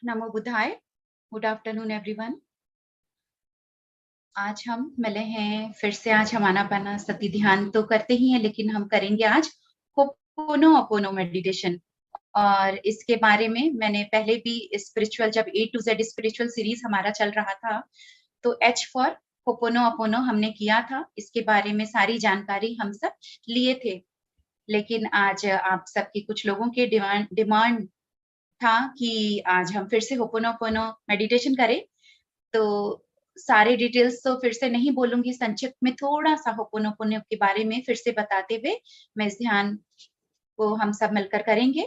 नमो बुद्धाय। Good afternoon everyone. आज हम मिले हैं फिर से। आज हम आनापाना सती ध्यान तो करते ही हैं, लेकिन हम करेंगे आज होपोनोपोनो मेडिटेशन। और इसके बारे में मैंने पहले भी स्पिरिचुअल, जब ए टू जेड स्पिरिचुअल सीरीज हमारा चल रहा था, तो एच फॉर होपोनोपोनो हमने किया था। इसके बारे में सारी जानकारी हम सब लिए थे, लेकिन आज आप सबके कुछ लोगों के डिमांड था कि आज हम फिर से होपोनोपोनो मेडिटेशन करें। तो सारे डिटेल्स तो फिर से नहीं बोलूँगी, संक्षिप्त में थोड़ा-सा होपोनोपोनो के बारे में फिर से बताते हुए मैं इस ध्यान को हम सब मिलकर करेंगे।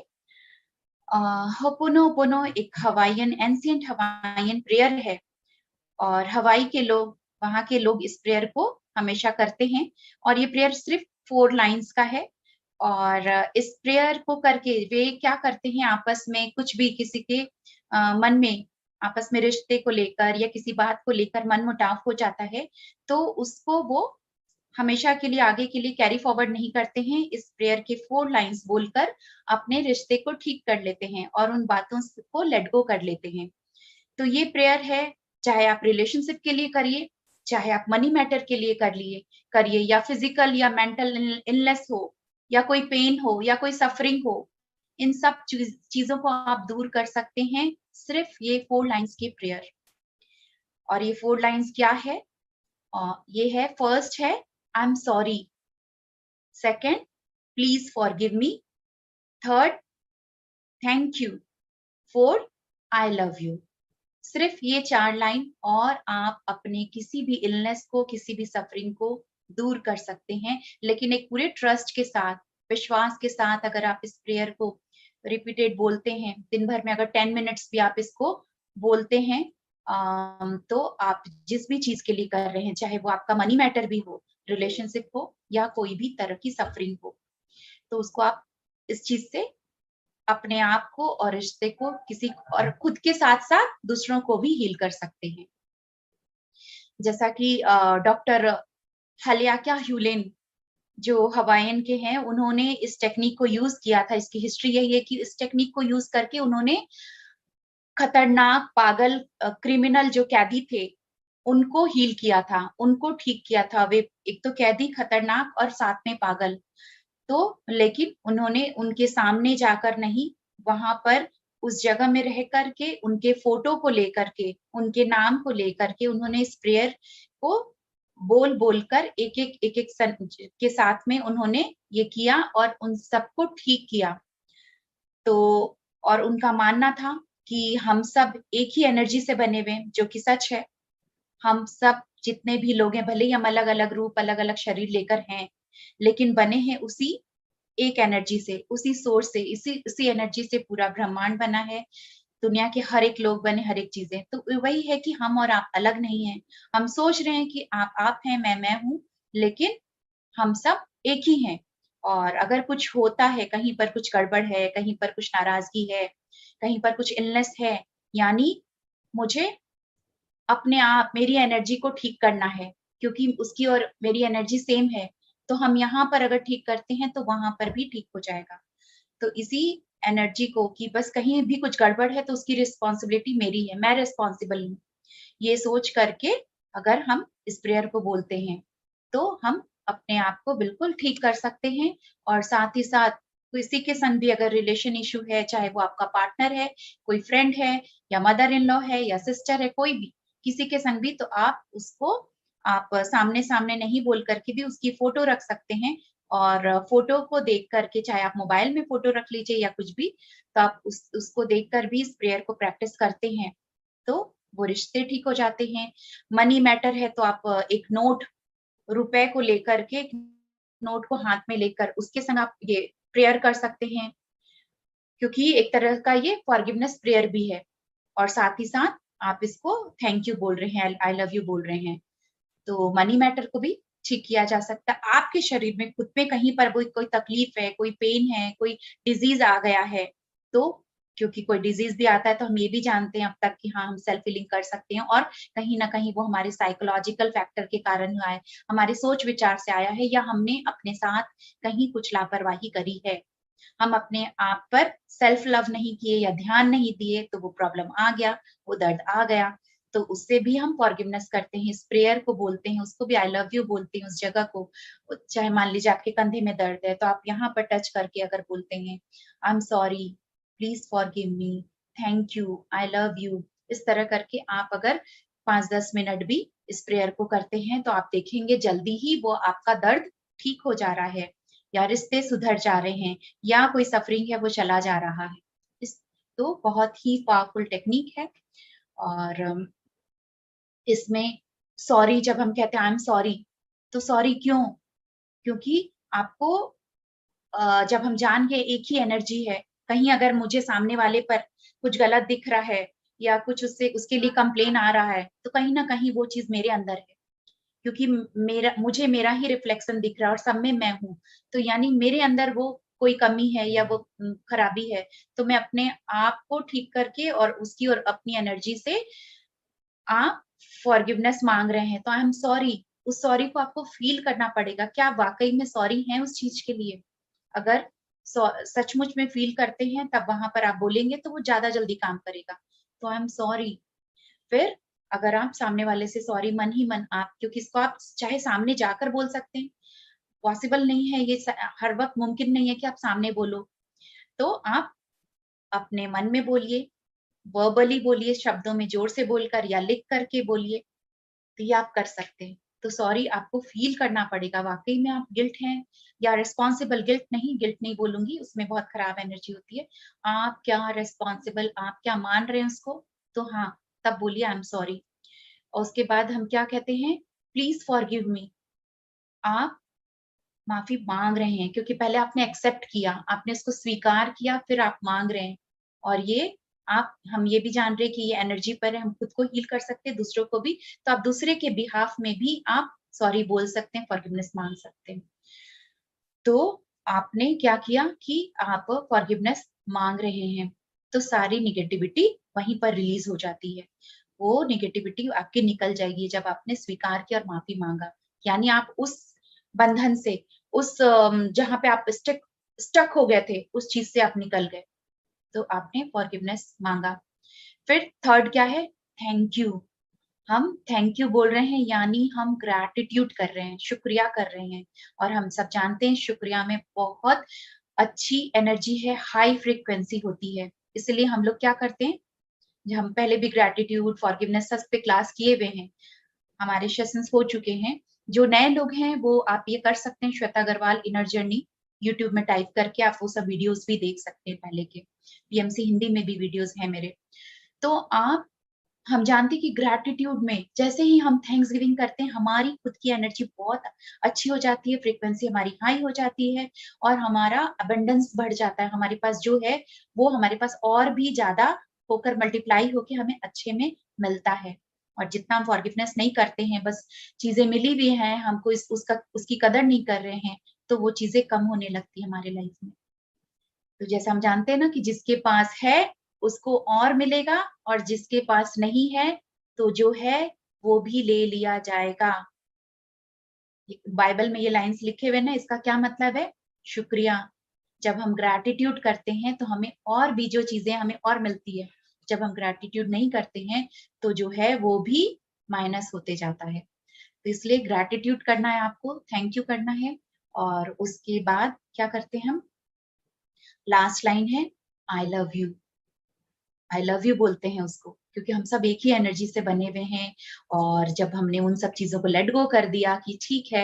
अ, होपोनोपोनो एक हवाइयन, एंशिएंट हवाइयन प्रेयर है और हवाई के लोग, वहाँ के लोग इस प्रेयर को हमेशा करते हैं। और ये प्रेयर सिर्फ़ 4 लाइन्स का है। और इस प्रेयर को करके वे क्या करते हैं, आपस में कुछ भी किसी के मन में, आपस में रिश्ते को लेकर या किसी बात को लेकर मनमुटाव हो जाता है, तो उसको वो हमेशा के लिए आगे के लिए कैरी फॉरवर्ड नहीं करते हैं। इस प्रेयर के 4 लाइन्स बोलकर अपने रिश्ते को ठीक कर लेते हैं और उन बातों को लेट गो कर लेते हैं। तो ये प्रेयर है, चाहे आप रिलेशनशिप के लिए करिए, चाहे आप मनी मैटर के लिए करिए, या फिजिकल या मेंटल इलनेस हो, या कोई पेन हो, या कोई सफरिंग हो, इन सब चीजों को आप दूर कर सकते हैं सिर्फ ये 4 लाइन्स की प्रेयर। और ये 4 लाइन्स क्या है? ये है, फर्स्ट है I am sorry, second please forgive me, third thank you, fourth I love you. सिर्फ ये 4 लाइन और आप अपने किसी भी इलनेस को, किसी भी सफरिंग को दूर कर सकते हैं। लेकिन एक पूरे ट्रस्ट के साथ, विश्वास के साथ अगर आप इस प्रेयर को रिपीटेड बोलते हैं, दिन भर में अगर 10 मिनट्स भी आप इसको बोलते हैं, तो आप जिस भी चीज़ के लिए कर रहे हैं, चाहे वो आपका मनी मैटर भी हो, रिलेशनशिप हो, या कोई भी तरह की सफरिंग हो, तो उसको आप इस चीज़ से अपने आप को और रिश्ते को, किसी और खुद के साथ-साथ दूसरों को भी हील कर सकते हैं। जैसा कि डॉक्टर हलेआका ह्यूलेन, जो हवाईयन के हैं, उन्होंने इस टेक्निक को यूज़ किया था। इसकी हिस्ट्री यही है कि इस टेक्निक को यूज़ करके उन्होंने खतरनाक, पागल क्रिमिनल जो कैदी थे, उनको हील किया था, उनको ठीक किया था। वे एक तो कैदी खतरनाक और साथ में पागल। तो लेकिन उन्होंने उनके सामने जाकर नहीं, वहाँ पर उस जगह में रह कर के, उनके फ़ोटो को लेकर के, उनके नाम को लेकर के उन्होंने इस प्रेयर को बोल-बोल कर एक-एक सन के साथ में उन्होंने ये किया और उन सबको ठीक किया। तो और उनका मानना था कि हम सब एक ही एनर्जी से बने हुए हैं, जो कि सच है। हम सब जितने भी लोग हैं, भले ही हम अलग-अलग रूप, अलग-अलग शरीर लेकर हैं, लेकिन बने हैं उसी एक एनर्जी से, उसी सोर्स से, इसी उसी एनर्जी से पूरा ब्रह्मांड बना है। दुनिया के हर एक लोग बने, हर एक चीज़ें। तो वही है कि हम और आप अलग नहीं हैं। हम सोच रहे हैं कि आप हैं, मैं हूँ, लेकिन हम सब एक ही हैं। और अगर कुछ होता है, कहीं पर कुछ गड़बड़ है, कहीं पर कुछ नाराज़गी है, कहीं पर कुछ इलनेस है, यानी मुझे अपने आप मेरी एनर्जी को ठीक करना है, क्योंकि उसकी और मेरी एनर्जी सेम है। तो हम यहाँ पर अगर ठीक करते हैं, तो वहाँ पर भी ठीक हो जाएगा। तो इसी एनर्जी को कि बस कहीं भी कुछ गड़बड़ है, तो उसकी रिस्पॉन्सिबिलिटी मेरी है, मैं रिस्पॉन्सिबल हूँ। ये सोच करके अगर हम इस प्रेयर को बोलते हैं, तो हम अपने आप को बिल्कुल ठीक कर सकते हैं। और साथ ही साथ किसी के संग भी अगर रिलेशन इश्यू है, चाहे वो आपका पार्टनर है, कोई फ्रेंड है, या मदर इन लॉ है, या सिस्टर है, कोई भी, किसी के संग भी, तो आप उसको आप सामने-सामने नहीं बोल कर के भी उसकी फ़ोटो रख सकते हैं। और फ़ोटो को देख कर के, चाहे आप मोबाइल में फ़ोटो रख लीजिए या कुछ भी, तो आप उसको देखकर भी इस प्रेयर को प्रैक्टिस करते हैं, तो वो रिश्ते ठीक हो जाते हैं। मनी मैटर है तो आप एक नोट, रुपए को लेकर के, एक नोट को हाथ में लेकर उसके संग आप ये प्रेयर कर सकते हैं, क्योंकि एक तरह का ये फॉरगिवनेस प्रेयर भी है। और साथ ही साथ आप इसको थैंक यू बोल रहे हैं, आई लव यू बोल रहे हैं। तो मनी मैटर को भी ठीक किया जा सकता है। आपके शरीर में खुद में कहीं पर कोई कोई तकलीफ है, कोई पेन है, कोई डिज़ीज़ आ गया है, तो क्योंकि कोई डिज़ीज़ भी आता है, तो हम ये भी जानते हैं अब तक कि हाँ, हम सेल्फ हीलिंग कर सकते हैं, और कहीं न कहीं वो हमारे साइकोलॉजिकल फैक्टर के कारण हुआ है, हमारे सोच-विचार से आया है, या हमने अपने साथ कहीं कुछ लापरवाही करी है। हम अपने आप पर सेल्फ लव नहीं किए या ध्यान नहीं दिए तो वो प्रॉब्लम आ गया, वो दर्द आ गया। तो उससे भी हम फॉरगिवनेस करते हैं, इस प्रेयर को बोलते हैं, उसको भी आई लव यू बोलते हैं उस जगह को। चाहे मान लीजिए आपके कंधे में दर्द है तो आप यहाँ पर टच करके अगर बोलते हैं I am sorry, please forgive me, thank you, I love you, इस तरह करके आप अगर 5-10 मिनट भी इस प्रेयर को करते हैं तो आप देखेंगे जल्दी ही वो आपका दर्द ठीक हो जा रहा है, या रिश्ते सुधर जा रहे हैं, या कोई सफरिंग है वो चला जा रहा है। इस तो बहुत ही पावरफुल टेक्निक है। और इसमें सॉरी जब हम कहते हैं आई एम सॉरी, तो सॉरी क्यों? क्योंकि आपको जब हम जान के एक ही एनर्जी है, कहीं अगर मुझे सामने वाले पर कुछ गलत दिख रहा है या कुछ उससे उसके लिए कंप्लेन आ रहा है, तो कहीं न कहीं वो चीज़ मेरे अंदर है। क्योंकि मेरा मुझे मेरा ही रिफ्लेक्शन दिख रहा है और सब में मैं हूँ। तो यानी मेरे अंदर वो कोई कमी है या वो खराबी है, तो मैं अपने आप को ठीक करके और उसकी और अपनी एनर्जी से आप फॉरगिवनेस माँग रहे हैं, तो आई एम सॉरी, उस सॉरी को आपको फ़ील करना पड़ेगा, क्या आप वाक़ई में सॉरी हैं उस चीज़ के लिए? अगर सचमुच में फ़ील करते हैं तब वहाँ पर आप बोलेंगे तो वो ज़्यादा जल्दी काम करेगा। तो आई एम सॉरी। फिर अगर आप सामने वाले से सॉरी मन ही मन आप, क्योंकि इसको आप चाहे सामने जाकर बोल सकते हैं, पॉसिबल नहीं है ये हर वक़्त मुमकिन नहीं है कि आप सामने बोलो। तो आप अपने मन में बोलिए, वर्बली बोलिए, शब्दों में ज़ोर से बोलकर या लिख कर के बोलिए, तो ये आप कर सकते हैं। तो सॉरी आपको फ़ील करना पड़ेगा, वाक़ई में आप गिल्ट हैं या रिस्पॉन्सिबल, गिल्ट नहीं बोलूँगी, उसमें बहुत खराब एनर्जी होती है। आप क्या रिस्पॉन्सिबल, आप क्या मान रहे हैं उसको, तो हाँ, तब बोलिए आई एम सॉरी। और उसके बाद हम क्या कहते हैं, प्लीज़ फॉरगिव मी। आप माफ़ी माँग रहे हैं क्योंकि पहले आपने एक्सेप्ट किया, आपने उसको स्वीकार किया, फिर आप माँग रहे हैं। और ये आप हम ये भी जान रहे हैं कि ये एनर्जी पर है, हम खुद को हील कर सकते हैं, दूसरों को भी। तो आप दूसरे के बिहाफ़ में भी आप सॉरी बोल सकते हैं, फॉरगिवनेस माँग सकते हैं। तो आपने क्या किया कि आप फॉरगिवनेस माँग रहे हैं, तो सारी नेगेटिविटी वहीं पर रिलीज़ हो जाती है। वो नेगेटिविटी आपकी निकल जाएगी जब आपने स्वीकार किया और माफ़ी माँगा। यानी आप उस बंधन से, उस जहाँ पे आप स्टक हो गए थे, उस चीज़ से आप निकल गए। तो आपने फॉरगिवनेस माँगा। फिर थर्ड क्या है? Thank you. हम थैंक यू बोल रहे हैं यानी हम ग्रैटिट्यूड कर रहे हैं, शुक्रिया कर रहे हैं। और हम सब जानते हैं शुक्रिया में बहुत अच्छी एनर्जी है, हाई फ्रीक्वेंसी होती है। इसलिए हम लोग क्या करते हैं, जो हम पहले भी ग्रैटिट्यूड, फॉरगिवनेस सब पे क्लास किए हुए हैं, हमारे सेशंस हो चुके हैं। जो नए लोग हैं वो आप ये कर सकते हैं, Shweta Agarwal inner journey YouTube में टाइप करके आप वो सब वीडियोज़ भी देख सकते हैं पहले के। पीएमसी हिंदी में भी वीडियोज़ हैं मेरे। तो आप हम जानते हैं कि ग्रैटिट्यूड में जैसे ही हम थैंक्सगिविंग करते हैं, हमारी खुद की एनर्जी बहुत अच्छी हो जाती है, फ्रीक्वेंसी हमारी हाई हो जाती है और हमारा अबंडेंस बढ़ जाता है। हमारे पास जो है, वो हमारे पास और भी ज़्यादा होकर मल्टीप्लाई होके हमें अच्छे में मिलता है। और जितना हम फॉरगिवनेस नहीं करते हैं, बस चीज़ें मिली भी हैं, हमको उसकी कदर नहीं कर रहे हैं, तो वो चीज़ें कम होने लगती है हमारे लाइफ में। तो जैसे हम जानते हैं ना कि जिसके पास है उसको और मिलेगा और जिसके पास नहीं है तो जो है वो भी ले लिया जाएगा। बाइबल में ये लाइन्स लिखे हुए ना, इसका क्या मतलब है? शुक्रिया। जब हम ग्रैटिट्यूड करते हैं तो हमें और भी जो चीज़ें हमें और मिलती है। जब हम ग्रैटिट्यूड नहीं करते हैं तो जो है वो भी माइनस होते जाता है। तो इसलिए ग्रैटिट्यूड करना है आपको, थैंक यू करना है और उसके बाद क्या करते हैं हम? लास्ट लाइन है I love you. I love you बोलते हैं उसको क्योंकि हम सब एक ही एनर्जी से बने हुए हैं। और जब हमने उन सब चीज़ों को लेट गो कर दिया कि ठीक है,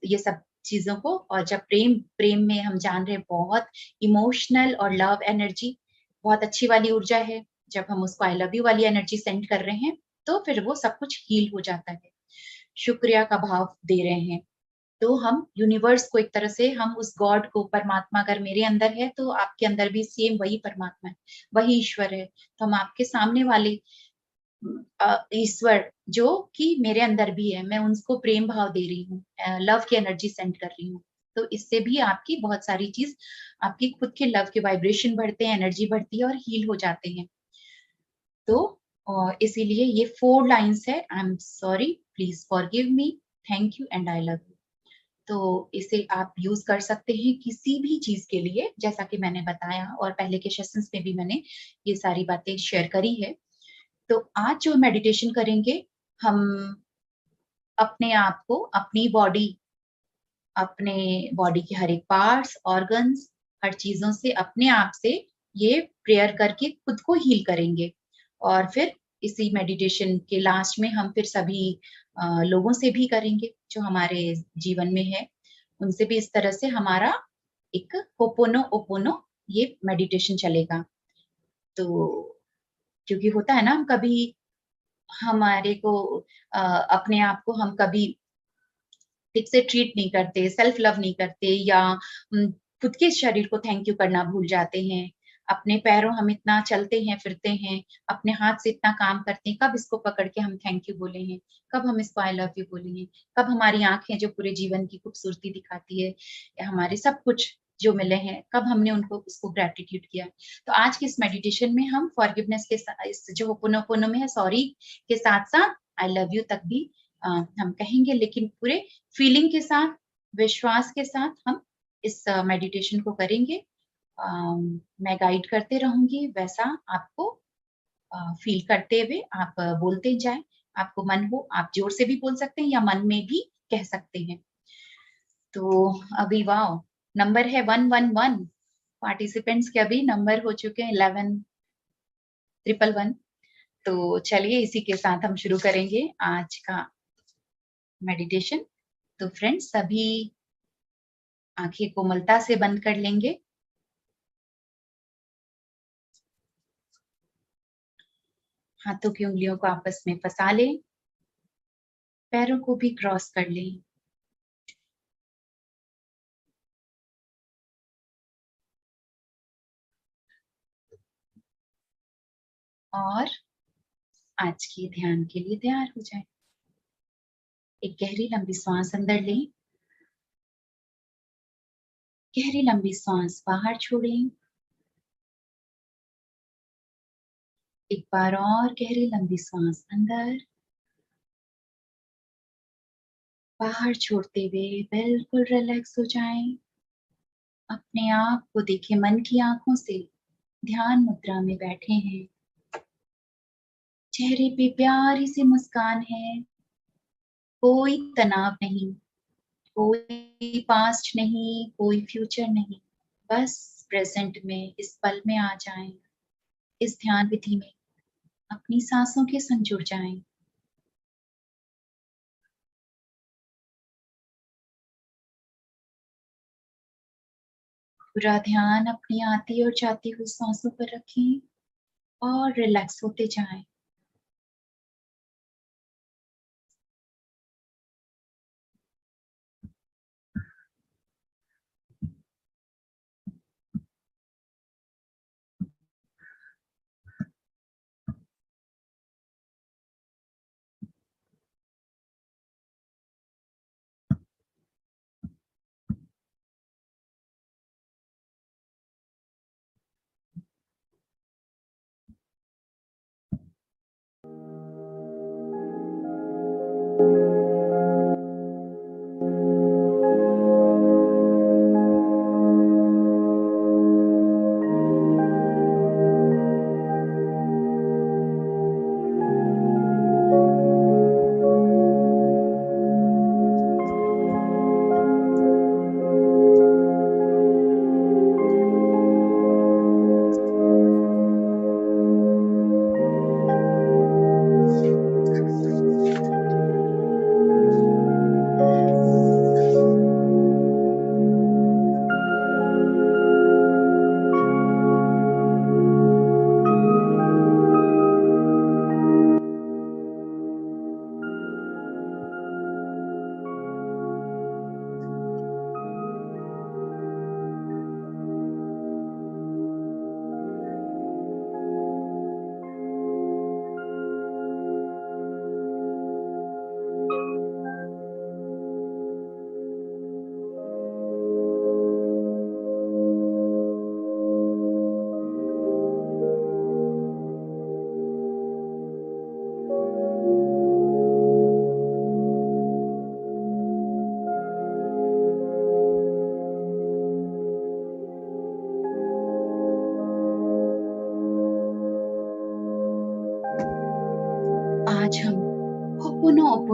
ये सब चीज़ों को, और जब प्रेम प्रेम में हम जान रहे हैं बहुत इमोशनल और लव एनर्जी बहुत अच्छी वाली ऊर्जा है। जब हम उसको आई लव यू वाली एनर्जी सेंड कर रहे हैं, तो फिर वो सब कुछ हील हो जाता है। शुक्रिया का भाव दे रहे हैं। तो हम यूनिवर्स को एक तरह से हम उस गॉड को, परमात्मा अगर मेरे अंदर है तो आपके अंदर भी सेम वही परमात्मा है, वही ईश्वर है। तो हम आपके सामने वाले ईश्वर जो कि मेरे अंदर भी है, मैं उनको प्रेम भाव दे रही हूँ, लव की एनर्जी सेंड कर रही हूँ। तो इससे भी आपकी बहुत सारी चीज़, आपकी खुद के लव के वाइब्रेशन बढ़ते हैं, एनर्जी बढ़ती है और हील हो जाते हैं। तो इसीलिए ये 4 लाइन्स है, I am sorry, please forgive me, thank you and I love you. तो इसे आप यूज कर सकते हैं किसी भी चीज के लिए, जैसा कि मैंने बताया और पहले के सेशंस में भी मैंने ये सारी बातें शेयर करी है। तो आज जो मेडिटेशन करेंगे, हम अपने आप को, अपनी बॉडी, अपने बॉडी के हर एक पार्ट्स, ऑर्गन्स, हर चीजों से, अपने आप से ये प्रेयर करके खुद को हील करेंगे। और फिर इसी मेडिटेशन के लास्ट में हम फिर सभी लोगों से भी करेंगे जो हमारे जीवन में है, उनसे भी इस तरह से हमारा एक होपोनो ओपोनो ये मेडिटेशन चलेगा। तो क्योंकि होता है ना, हम कभी हमारे को अपने आप को हम कभी ठीक से ट्रीट नहीं करते, सेल्फ लव नहीं करते, या खुद के शरीर को थैंक यू करना भूल जाते हैं। अपने पैरों हम इतना चलते हैं, फिरते हैं, अपने हाथ से इतना काम करते हैं, कब इसको पकड़ के हम थैंक यू बोले हैं, कब हम इसको आई लव यू बोले हैं, कब हमारी आँखें जो पूरे जीवन की खूबसूरती दिखाती है, या हमारे सब कुछ जो मिले हैं, कब हमने उनको उसको ग्रैटिट्यूड किया। तो आज के इस मेडिटेशन में हम फॉरगिवनेस के इस जो होपोनोपोनो में है, सॉरी के साथ-साथ आई लव यू तक भी हम कहेंगे, लेकिन पूरे फीलिंग के साथ, विश्वास के साथ हम इस मेडिटेशन को करेंगे। मैं गाइड करते रहूँगी, वैसा आपको फ़ील करते हुए आप बोलते जाएँ। आपको मन हो, आप ज़ोर से भी बोल सकते हैं या मन में भी कह सकते हैं। तो अभी वॉव! नंबर है 111, पार्टिसिपेंट्स के अभी नंबर हो चुके हैं 11,111। तो चलिए इसी के साथ हम शुरू करेंगे आज का मेडिटेशन। तो फ्रेंड्स, सभी आँखें कोमलता से बंद कर लेंगे। हाथों की उँगलियों को आपस में फँसा लें, पैरों को भी क्रॉस कर लें। और आज के ध्यान के लिए तैयार हो जाएँ। एक गहरी लंबी श्वास अंदर लें, गहरी लंबी श्वास बाहर छोड़ें। एक बार और गहरी लंबी श्वास अंदर, बाहर छोड़ते हुए बिल्कुल रिलैक्स हो जाएँ। अपने आप को देखिए, मन की आँखों से ध्यान मुद्रा में बैठे हैं। चेहरे पे प्यारी सी मुस्कान है, कोई तनाव नहीं, कोई पास्ट नहीं, कोई फ्यूचर नहीं, बस प्रेज़ेंट में इस पल में आ जाएँ, इस ध्यान विधि में अपनी साँसों के संग जुड़ जाएँ। पूरा ध्यान अपनी आती और जाती हुई साँसों पर रखें और रिलैक्स होते जाएँ।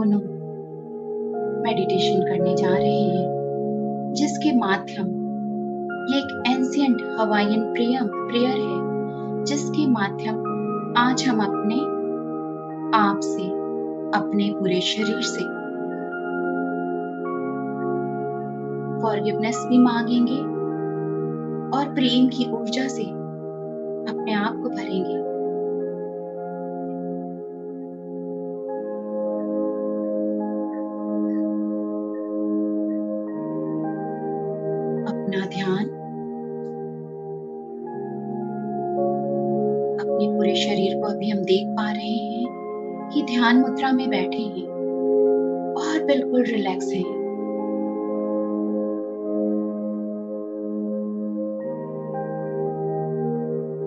होपोनो मेडिटेशन करने जा रहे हैं, जिसके माध्यम ये एक एंशिएंट हवाईयन प्रेयर है, जिसके माध्यम आज हम अपने आप से, अपने पूरे शरीर से फॉरगिवनेस भी मांगेंगे और प्रेम की ऊर्जा से अपने आप को भरेंगे। अपना ध्यान अपने पूरे शरीर को अभी हम देख पा रहे हैं कि ध्यान मुद्रा में बैठे हैं और बिल्कुल रिलैक्स हैं।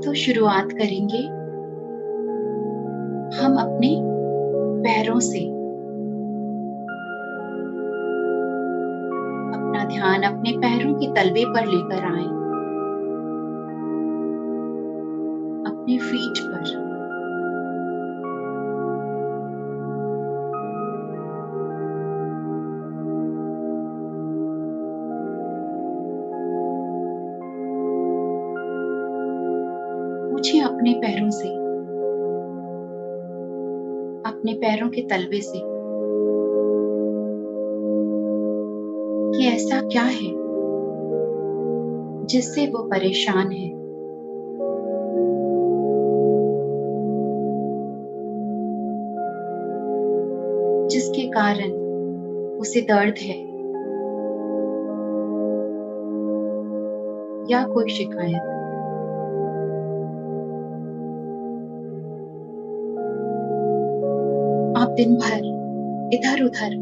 तो शुरुआत करेंगे हम अपने पैरों से। अपना ध्यान अपने पैरों के तलवे पर लेकर आएं, अपने फीट पर। पूछें अपने पैरों से, अपने पैरों के तलवे से कि ऐसा क्या है जिससे वो परेशान है। जिसके कारण उसे दर्द है या कोई शिकायत। आप दिन भर इधर उधर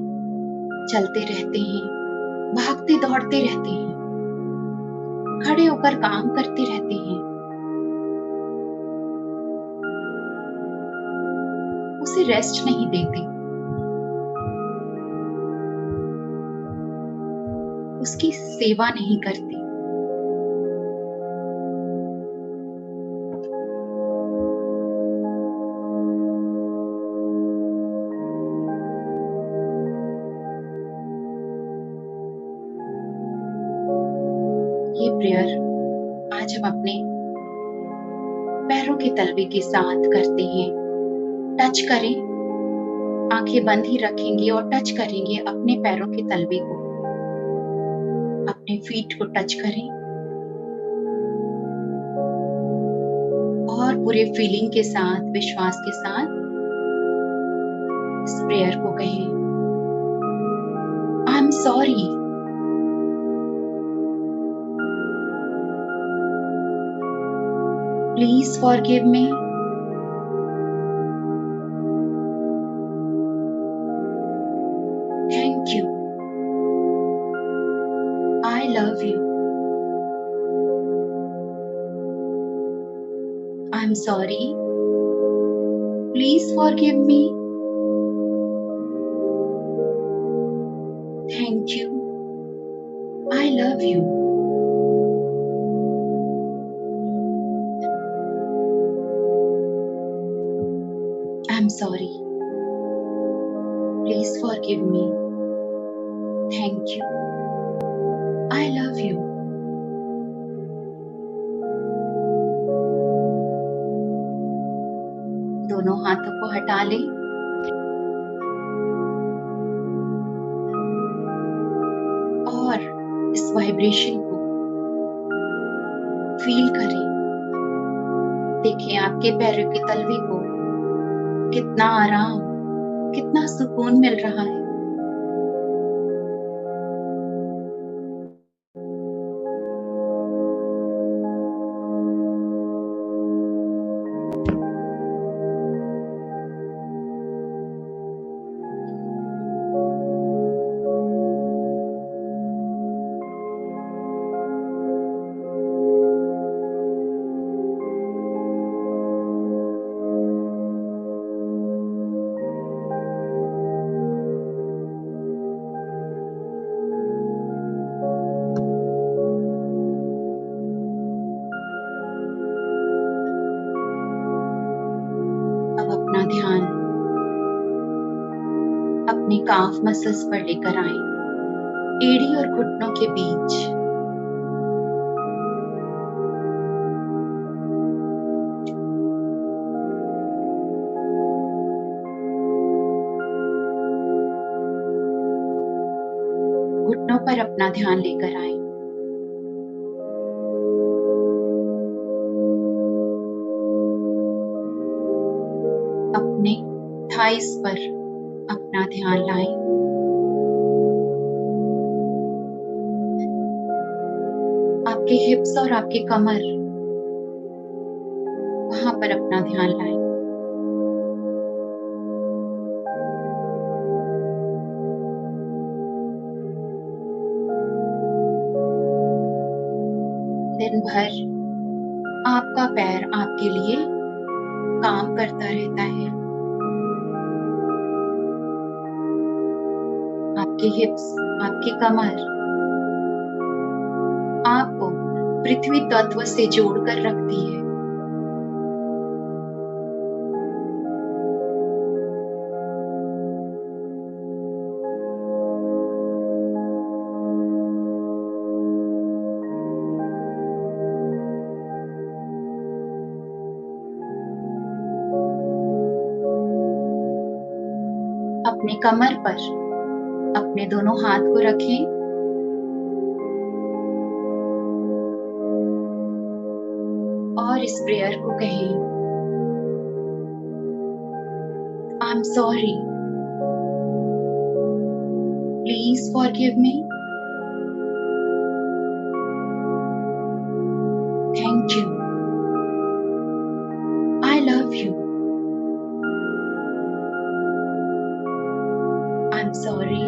चलते रहते हैं, भागते दौड़ते रहते हैं, खड़े होकर काम करते रहते हैं, उसे रेस्ट नहीं देते, उसकी सेवा नहीं करते। ये प्रेयर आज हम अपने पैरों के तलवे के साथ करते हैं। टच करें, आंखें बंद ही रखेंगे और टच करेंगे अपने पैरों के तलवे को। अपने फीट को टच करें और पूरे फीलिंग के साथ, विश्वास के साथ इस प्रेयर को कहें। I am sorry, please forgive me, thank you, I love you, I am sorry, please forgive me, thank you, I love you. I'm sorry. Please forgive me. Thank you. I love you. दोनों हाथों को हटा लें और इस vibration को feel करें। देखिए आपके पैरों के तलवे को कितना आराम, कितना सुकून मिल रहा है। काफ मसल्स पर लेकर आए, एड़ी और घुटनों के बीच। घुटनों पर अपना ध्यान लेकर आए। अपने थाइस पर अपना ध्यान लाएं। आपके हिप्स और आपके कमर, वहां पर अपना ध्यान लाएं। दिन भर आपका पैर आपके लिए काम करता रहता है। आपके हिप्स, आपकी कमर आपको पृथ्वी तत्व से जोड़कर रखती है। अपने कमर पर अपने दोनों हाथ को रखें और इस प्रेयर को कहें, I am sorry, please forgive me, thank you, I love you, I am sorry,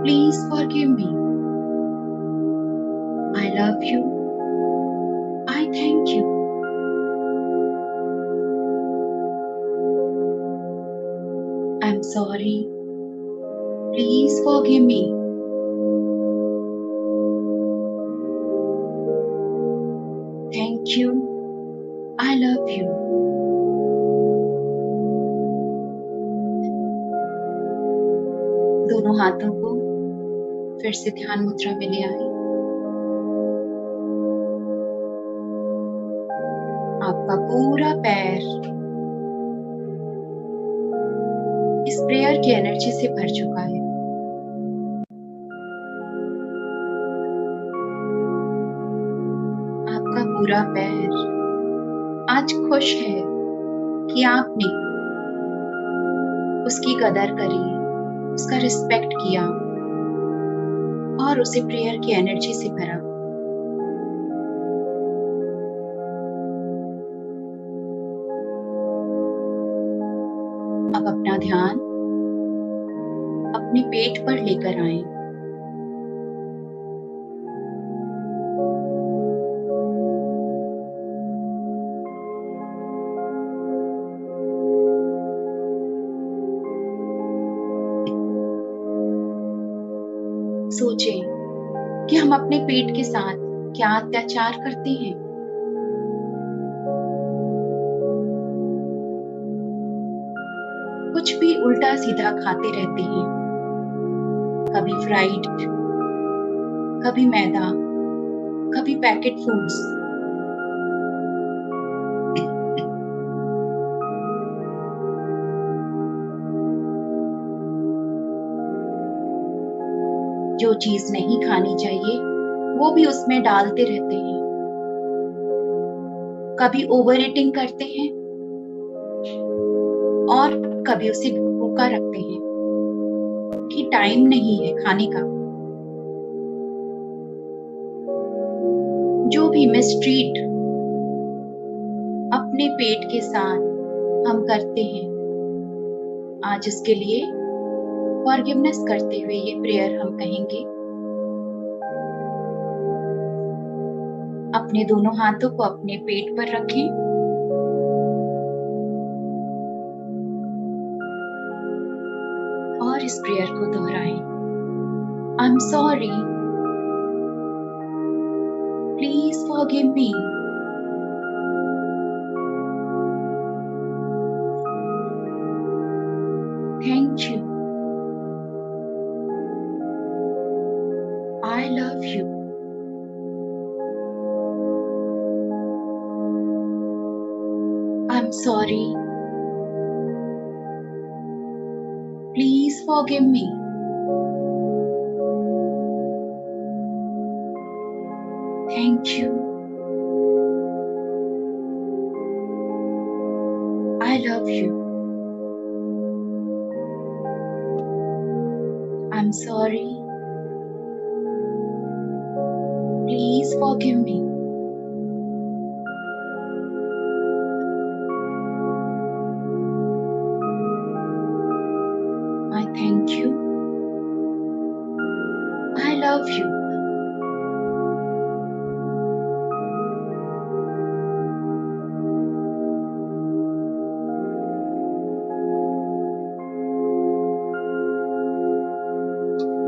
please forgive me, I love you, I thank you. I'm sorry. Please forgive me. Thank you. I love you. दोनों हाथों को फिर से ध्यान मुद्रा में ले आए। आपका पूरा पैर इस प्रेयर की एनर्जी से भर चुका है। आपका पूरा पैर आज खुश है कि आपने उसकी कदर करी, उसका रिस्पेक्ट किया और उसे प्रेयर की एनर्जी से भरा। अब अपना ध्यान अपने पेट पर लेकर आएं। सोचें कि हम अपने पेट के साथ क्या अत्याचार करते हैं। कुछ भी उल्टा सीधा खाते रहते हैं, कभी फ्राइड, कभी मैदा, कभी पैकेट फूड्स। जो चीज नहीं खानी चाहिए वो भी उसमें डालते रहते हैं। कभी ओवर ईटिंग करते हैं और कभी उसे भूखा रखते हैं कि टाइम नहीं है खाने का। जो भी मिसट्रीट अपने पेट के साथ हम करते हैं, आज इसके लिए फॉरगिवनेस करते हुए ये प्रेयर हम कहेंगे। अपने दोनों हाथों को अपने पेट पर रखें और इस प्रेयर को दोहराएं। I am sorry, please forgive me, thank you, I love you. I'm sorry. Please forgive me. Thank you. I love you. I'm sorry. Please forgive me. I thank you. I love you.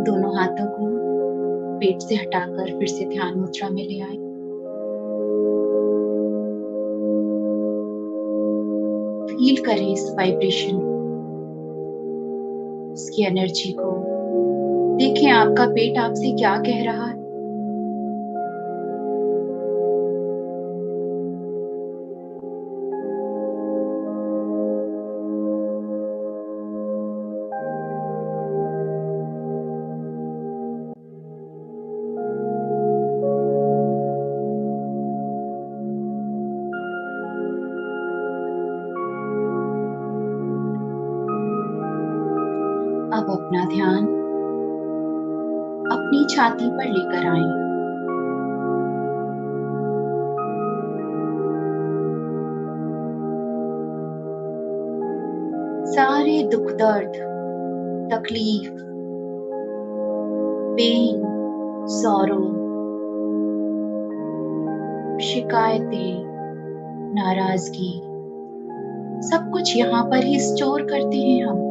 दोनों हाथों को पेट से हटाकर फिर से ध्यान मुद्रा में ले आए। फील करें इस वाइब्रेशन, इसकी एनर्जी को। देखें आपका पेट आपसे क्या कह रहा है। अब अपना ध्यान अपनी छाती पर लेकर आएं। सारे दुख दर्द, तकलीफ, पेन, सॉरो, शिकायतें, नाराजगी, सब कुछ यहाँ पर ही स्टोर करते हैं हम।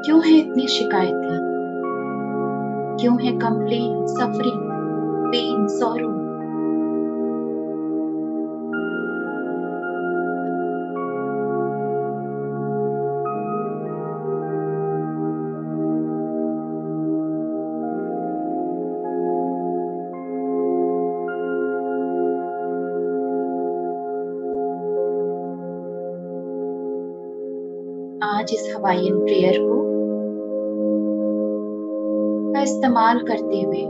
क्यों है इतनी शिकायतें? क्यों है कंप्लेन, सफरिंग, पेन, सॉरो? आज इस हवाईयन प्रेयर को का इस्तेमाल करते हुए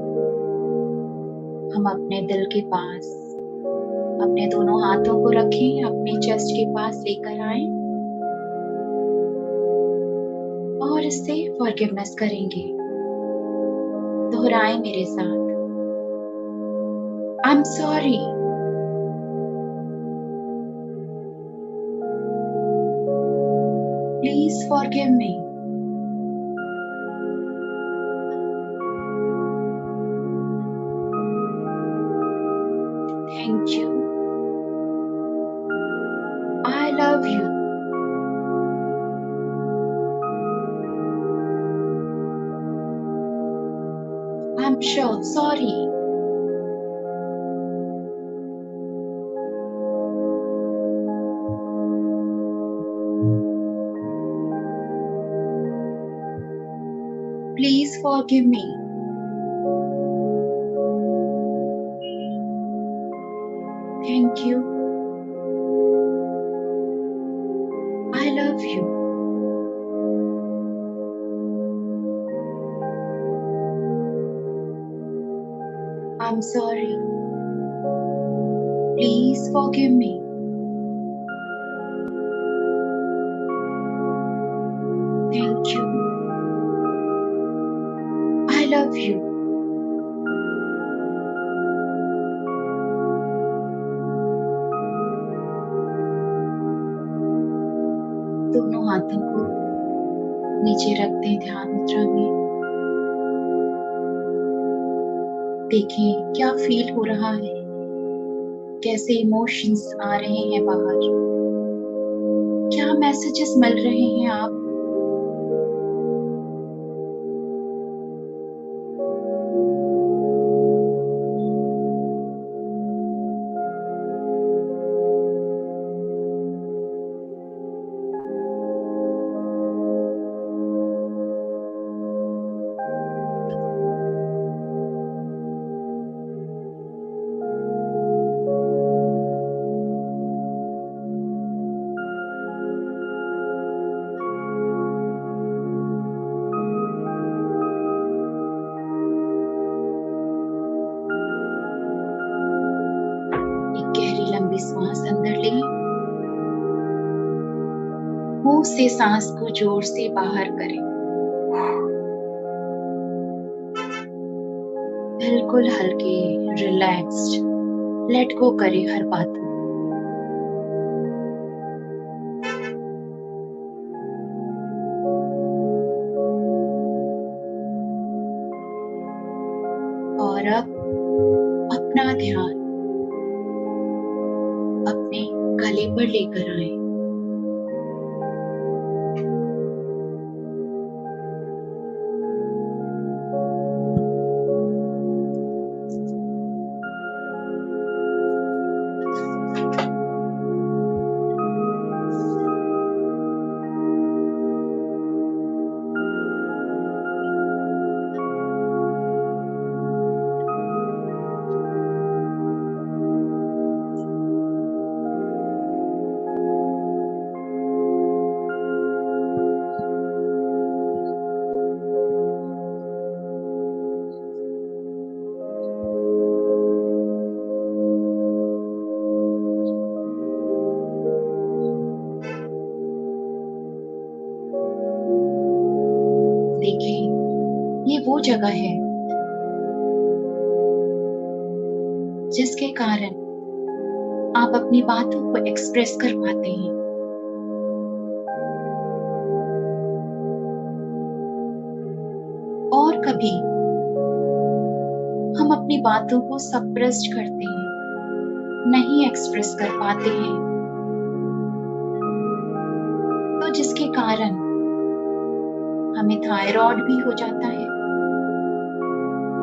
हम अपने दिल के पास अपने दोनों हाथों को रखें, अपने चेस्ट के पास लेकर आएं और इससे फॉरगिवनेस करेंगे। दोहराएं मेरे साथ। I am sorry. Please forgive me. Thank you. I love you. I'm sure sorry. Please forgive me. Thank you. I love you. I'm sorry. Please forgive me. Thank you. I love you. दोनों हाथों को नीचे रखते हैं ध्यान मुद्रा में। देखें क्या फील हो रहा है, कैसे इमोशंस आ रहे हैं बाहर, क्या मैसेजेस मिल रहे हैं आप श्वास अंदर लें, मुंह से सांस को जोर से बाहर करें। बिल्कुल हल्के, रिलैक्स्ड, लेट गो करें हर बात को। और अब अपना ध्यान अपने गले पर लेकर आए। देखें, ये वो जगह है जिसके कारण आप अपनी बातों को एक्सप्रेस कर पाते हैं। और कभी हम अपनी बातों को सप्रेस्ड करते हैं, नहीं एक्सप्रेस कर पाते हैं, तो जिसके कारण हमें थायराइड भी हो जाता है,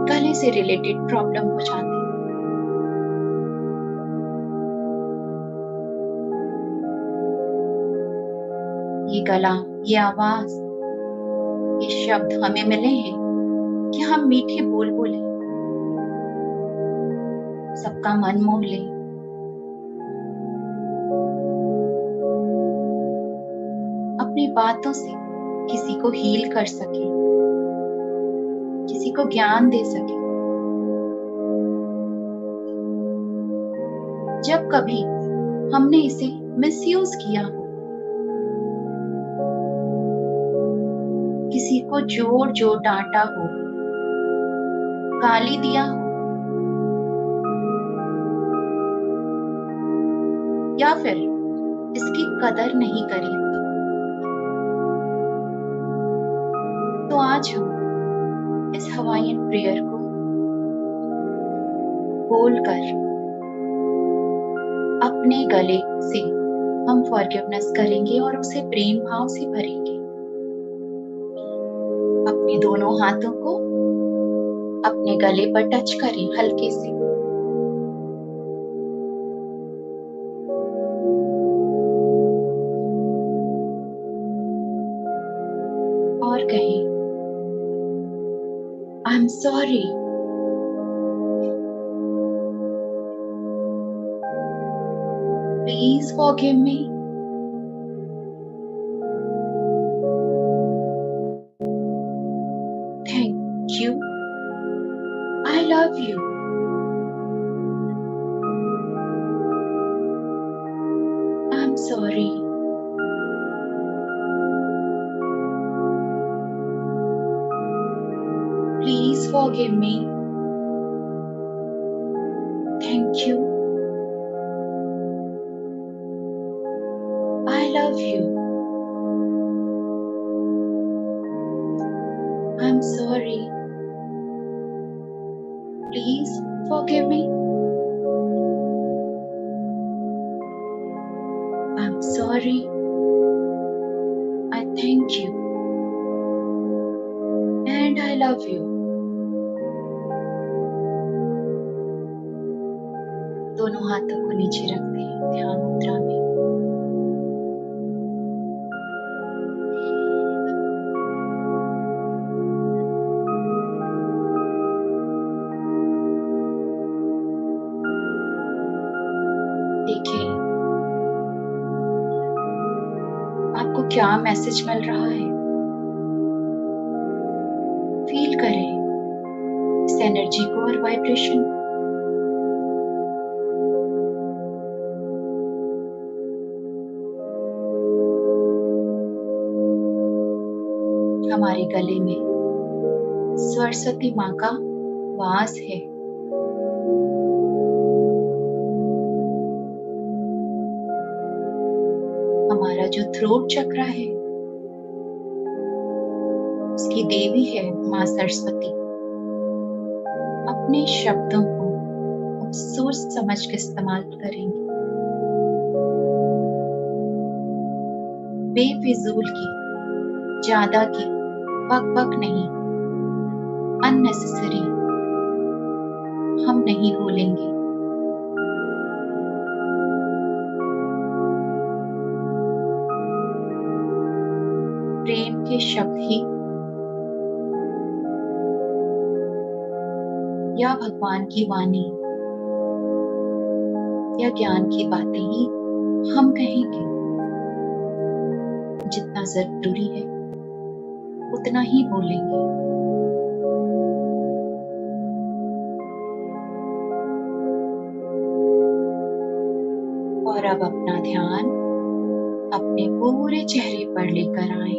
गले से रिलेटेड प्रॉब्लम हो जाती है। ये गला, ये आवाज, ये शब्द हमें मिले हैं कि हम मीठे बोल बोले, सबका मन मोह ले, अपनी बातों से किसी को हील कर सके, किसी को ज्ञान दे सके। जब कभी हमने इसे मिसयूज किया हो, किसी को जोर जोर डांटा हो, गाली दिया हो, या फिर इसकी कदर नहीं करी, तो आज हम इस हवाईयन प्रेयर को बोलकर अपने गले से हम फॉरगिवनेस करेंगे और उसे प्रेम भाव से भरेंगे। अपने दोनों हाथों को अपने गले पर टच करें हल्के से। और कहें, I am sorry, please forgive me, thank you, I love you, I am sorry, please forgive me, thank you, I love you, I'm sorry, please forgive me, I'm sorry, I thank you, and I love you। दोनों हाथों को नीचे रखते हैं ध्यान मुद्रा में। देखिए आपको क्या मैसेज मिल रहा है, फील करें इस एनर्जी को और वाइब्रेशन। गले में सरस्वती माँ का वास है। हमारा जो थ्रोट चक्र है, उसकी देवी है माँ सरस्वती। अपने शब्दों को हम सोच समझ के इस्तेमाल करेंगे, बेफिजूल की, ज्यादा की बक बक नहीं, अननेसेसरी हम नहीं बोलेंगे। प्रेम के शब्द ही या भगवान की वाणी या ज्ञान की बातें ही हम कहेंगे। जितना जरूरी है उतना ही बोलेंगे। और अब अपना ध्यान अपने पूरे चेहरे पर लेकर आए।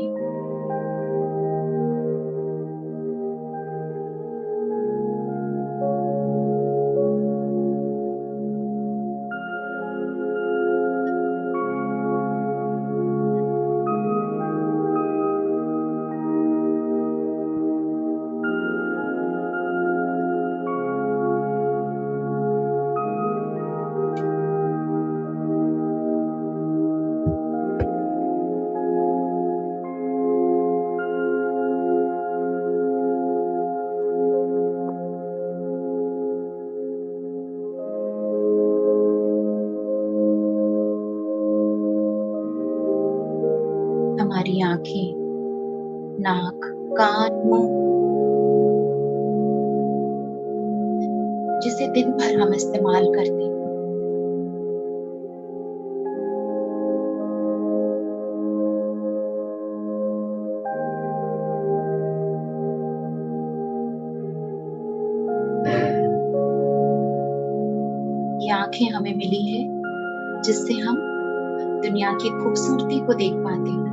हमारी आंखें, नाक, कान, मुंह, जिसे दिन भर हम इस्तेमाल करते हैं, ये आंखें हमें मिली है जिससे हम दुनिया की खूबसूरती को देख पाते हैं।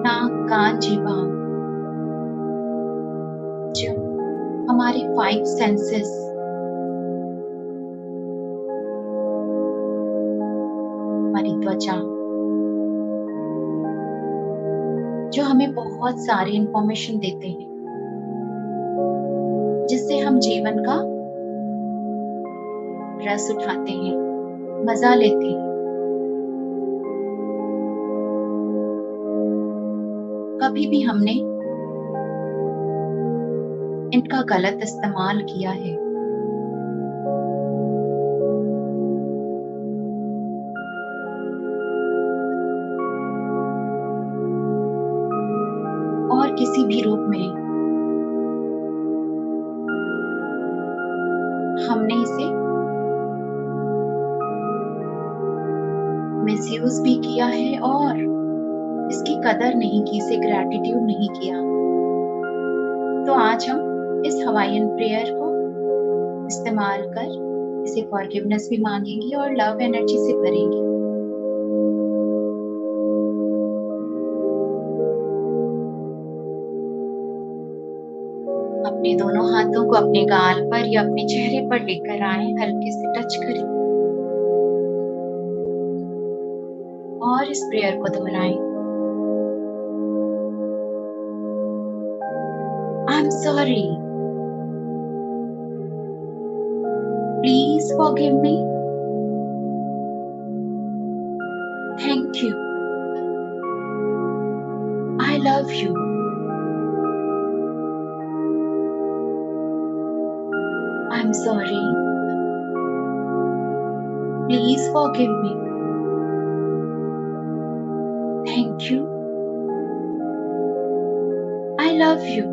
नाक, कान, जीवा, जो हमारे 5 सेंसेस, हमारी त्वचा, जो हमें बहुत सारी इंफॉर्मेशन देते हैं, जिससे हम जीवन का रस उठाते हैं, मजा लेते हैं। कभी भी हमने इनका गलत इस्तेमाल किया है, और किसी भी रूप में हमने इसे मिसयूज भी किया है और इसकी कदर नहीं की, इसे ग्रैटिट्यूड नहीं किया। तो आज हम इस हवाईयन प्रेयर को इस्तेमाल कर इसे फॉरगिवनेस भी मांगेंगे और लव एनर्जी से भरेंगे। अपने दोनों हाथों को अपने गाल पर या अपने चेहरे पर लेकर आए, हल्के से टच करें और इस प्रेयर को दोहराएं। I'm sorry. Please forgive me. Thank you. I love you. I'm sorry. Please forgive me. Thank you. I love you.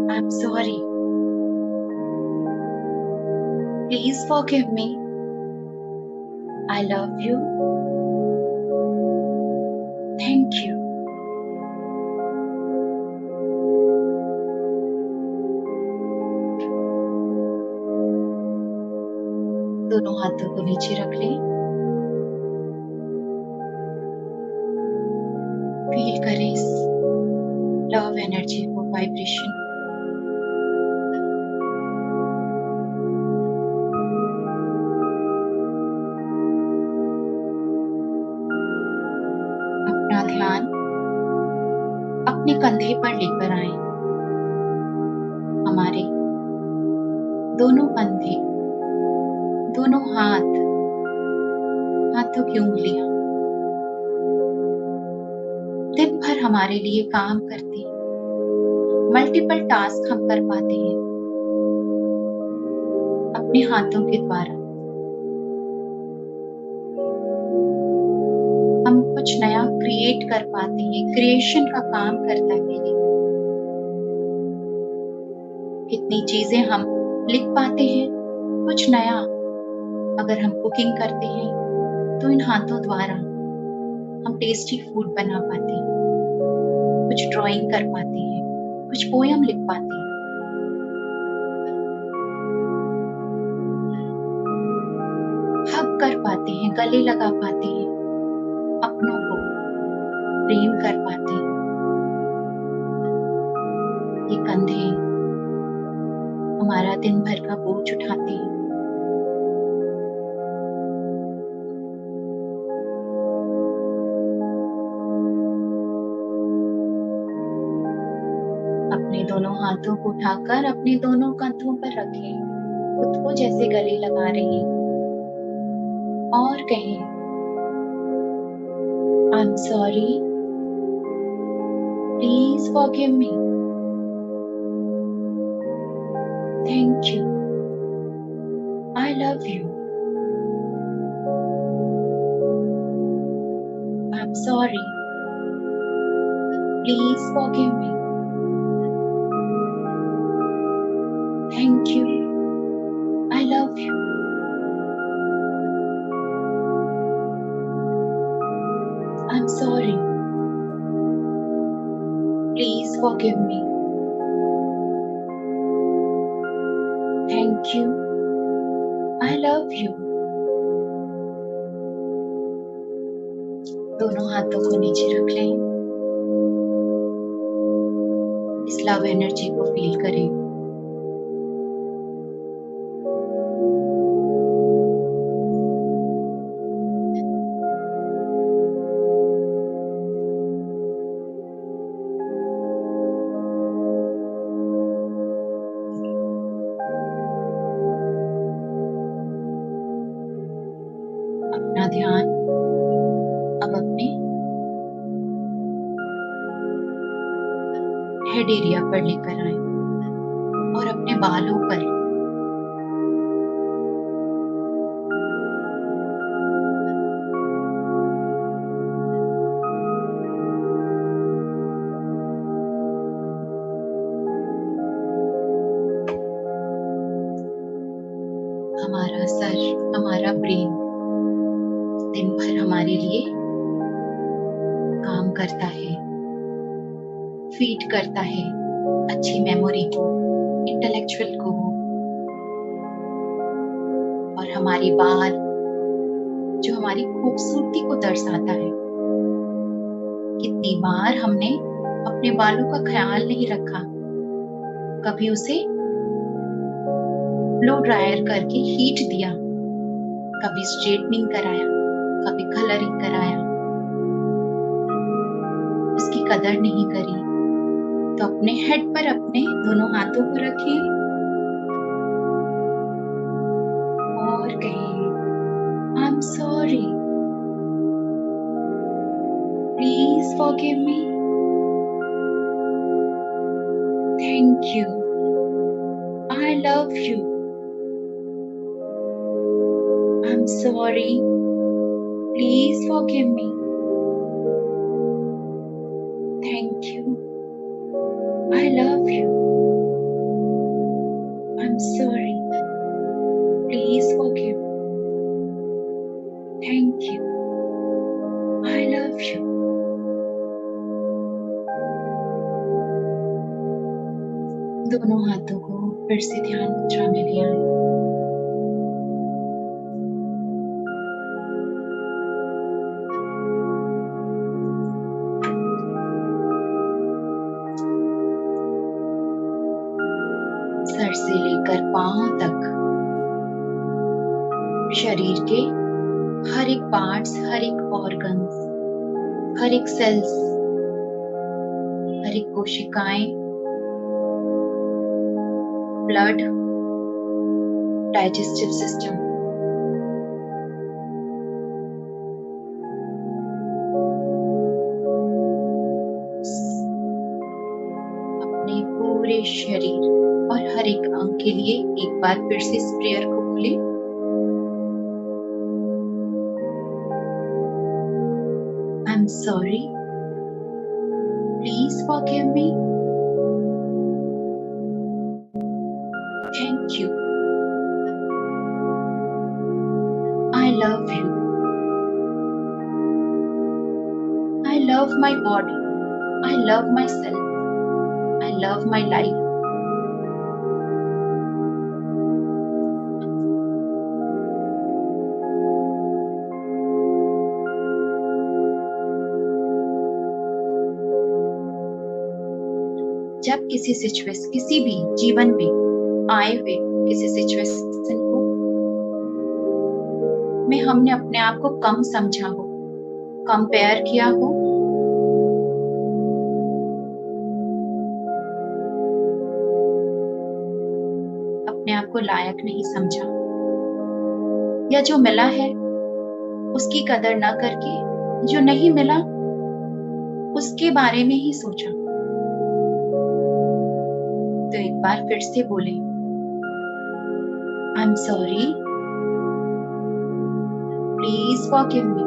I'm sorry. Please forgive me. I love you. Thank you. दोनों हाथों को नीचे रख लें। Feel करें इस love energy को, vibration. अपना ध्यान अपने कंधे पर लेकर आए। हमारे दोनों कंधे, दोनों हाथों की उंगलियां दिन भर हमारे लिए काम करती हैं। मल्टीपल टास्क हम कर पाते हैं अपने हाथों के द्वारा। हम कुछ नया क्रिएट कर पाते हैं, क्रिएशन का काम करता है ये। कितनी चीजें हम लिख पाते हैं, कुछ नया। अगर हम कुकिंग करते हैं तो इन हाथों द्वारा हम टेस्टी फूड बना पाते हैं, कुछ ड्राइंग कर पाते हैं, कुछ पोयम लिख पाते हैं। हग कर पाते हैं, गले लगा पाते हैं, अपनों को प्रेम कर पाते हैं। ये कंधे हमारा दिन भर का बोझ उठाते हैं। अपने दोनों हाथों को उठाकर अपने दोनों कंधों पर रखें, खुद को जैसे गले लगा रहे हैं, और कहें, I'm sorry, please forgive me, thank you, I love you, I'm sorry, please forgive me, thank you, I love you. I'm sorry. Please forgive me. Thank you. I love you. दोनों हाथों को नीचे रख लें। इस लव एनर्जी को feel करें। अपना ध्यान अब अपने हेड एरिया पर लेकर आए और अपने बालों पर। हमारा सर, हमारा ब्रेन दिन भर हमारे लिए काम करता है, फीड करता है अच्छी मेमोरी को, इंटेलेक्चुअल को। और हमारे बाल जो हमारी खूबसूरती को दर्शाता है। कितनी बार हमने अपने बालों का ख्याल नहीं रखा, कभी उसे ब्लो ड्रायर करके हीट दिया, कभी स्ट्रेटनिंग कराया, कभी कलरिंग कराया, उसकी कदर नहीं करी। तो अपने हेड पर अपने दोनों हाथों को रखें और कहें, I'm sorry, please forgive me, thank you, I love you, I'm sorry, please forgive me, thank you, I love you, I'm sorry, please forgive me, thank you, I love you. दोनों हाथों को फिर से ध्यान मुद्रा में ले आए। सर से लेकर पांव तक शरीर के हर एक पार्ट्स, हर एक ऑर्गन्स, हर एक सेल्स, हर एक कोशिकाएं, ब्लड, डाइजेस्टिव सिस्टम, अपने पूरे शरीर और हर एक अंग के लिए एक बार फिर से इस प्रेयर को बोले। I'm sorry. Please forgive me. Thank you. I love you. I love my body. I love myself. I love my life. जब किसी भी जीवन में आए हुए किसी सिचुएशन को में हमने अपने आप को कम समझा हो, कंपेयर किया हो, अपने आप को लायक नहीं समझा, या जो मिला है उसकी कदर न करके जो नहीं मिला उसके बारे में ही सोचा, तो एक बार फिर से बोले, I'm sorry, please forgive me.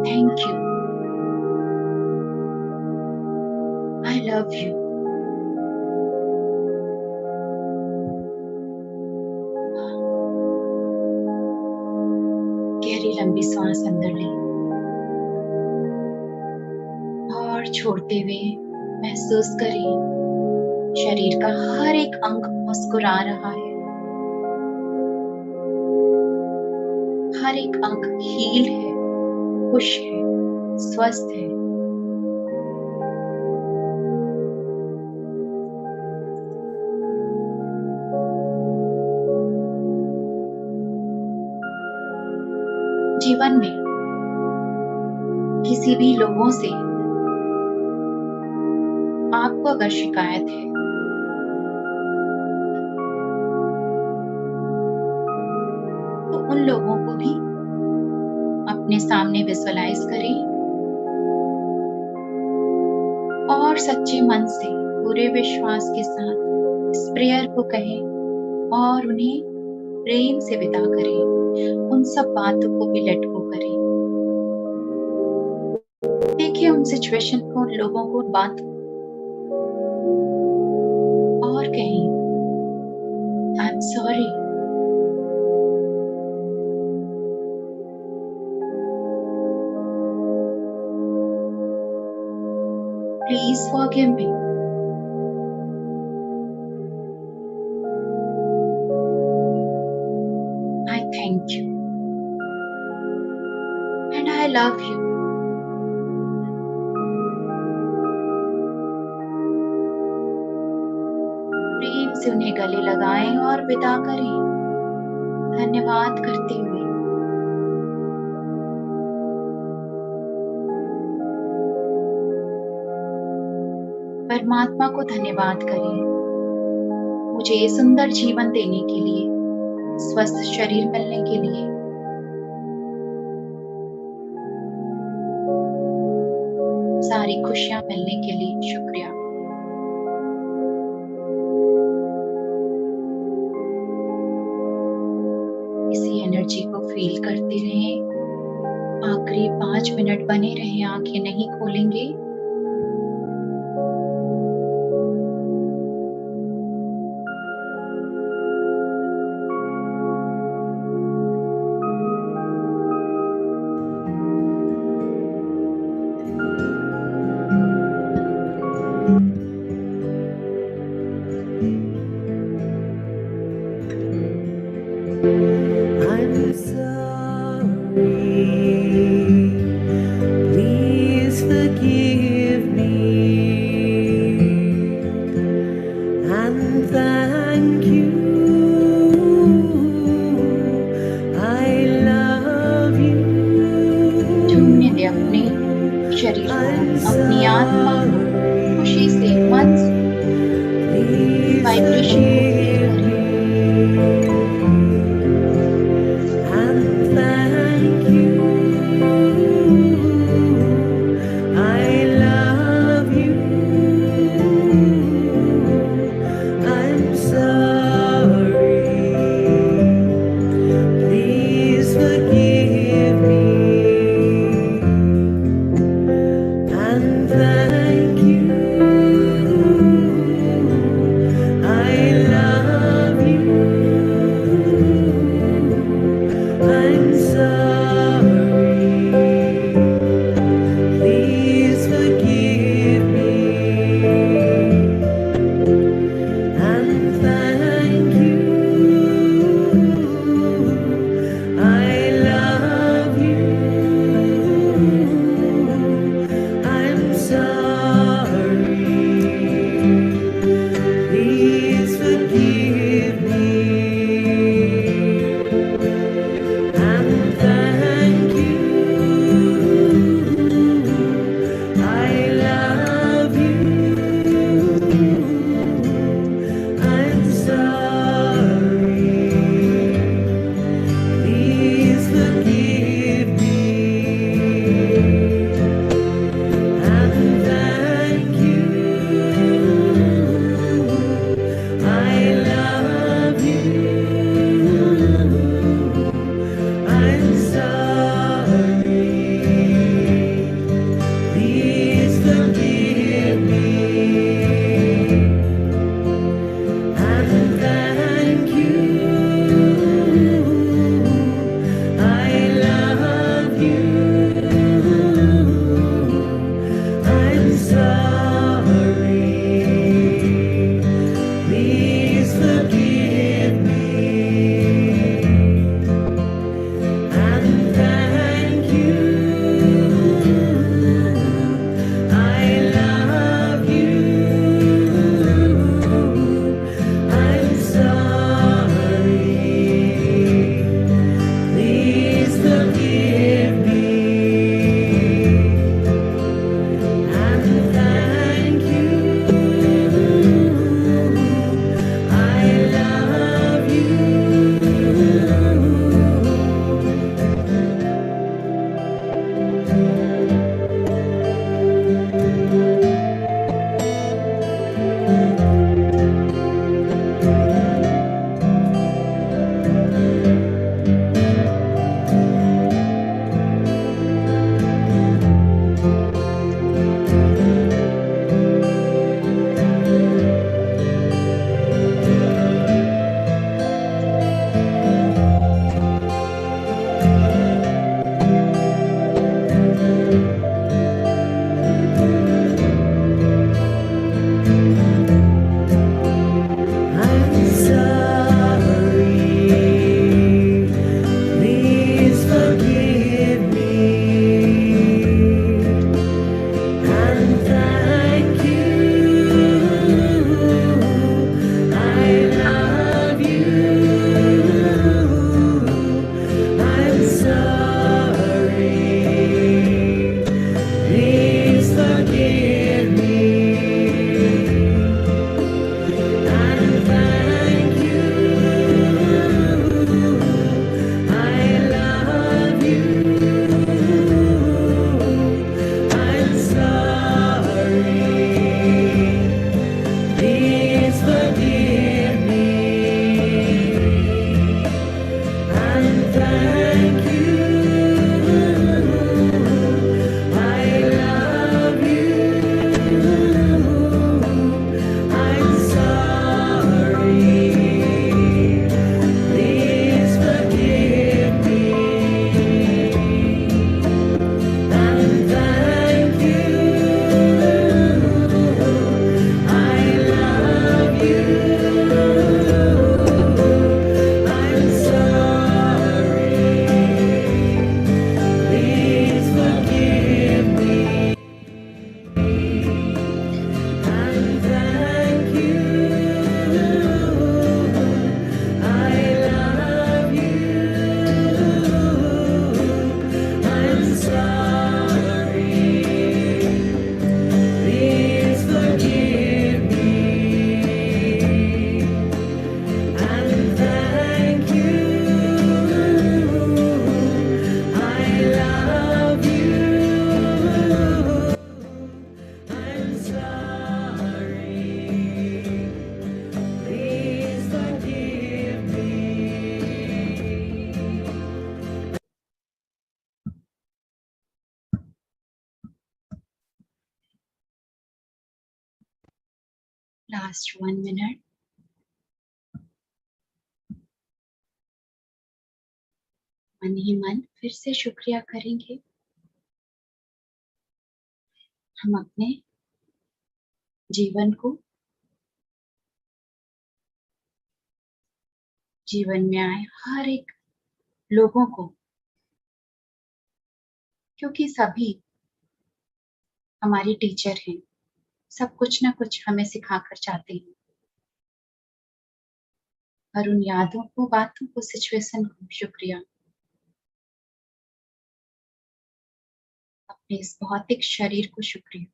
Thank you. I love you. गहरी लंबी सांस अंदर ले और छोड़ते हुए महसूस करें शरीर का हर एक अंग मुस्कुरा रहा है, हर एक अंग हील है, खुश है, स्वस्थ है। जीवन में किसी भी लोगों से आपको अगर शिकायत है तो उन लोगों को भी अपने सामने विजुअलाइज करें और सच्चे मन से पूरे विश्वास के साथ इस प्रेयर को कहें और उन्हें प्रेम से विदा करें, उन सब बातों को भी लेट गो करें। देखिए उन सिचुएशन को, उन लोगों को, बात और कहें I'm sorry. Please forgive me. I thank you. And I love you. प्रेम से उन्हें गले लगाएं और विदा करें, धन्यवाद करते हुए। परमात्मा को धन्यवाद करें मुझे ये सुंदर जीवन देने के लिए, स्वस्थ शरीर मिलने के लिए। सारी खुशियां मिलने के लिए शुक्रिया। इसी एनर्जी को फील करते रहें। आखिरी 5 मिनट बने रहें, आंखें नहीं खोलेंगे। I'm sorry. Please शरीर को, अपनी आत्मा को खुशी से, मन से इस वाइब्रेशन को फील करें। I'm sorry. Last 1 minute. मन ही मन फिर से शुक्रिया करेंगे। हम अपने जीवन में आए हर एक लोगों को, क्योंकि सभी हमारी टीचर हैं, सब कुछ ना कुछ हमें सिखाकर जाते हैं। और उन यादों को, बातों को, सिचुएशन को शुक्रिया। अपने इस भौतिक शरीर को शुक्रिया।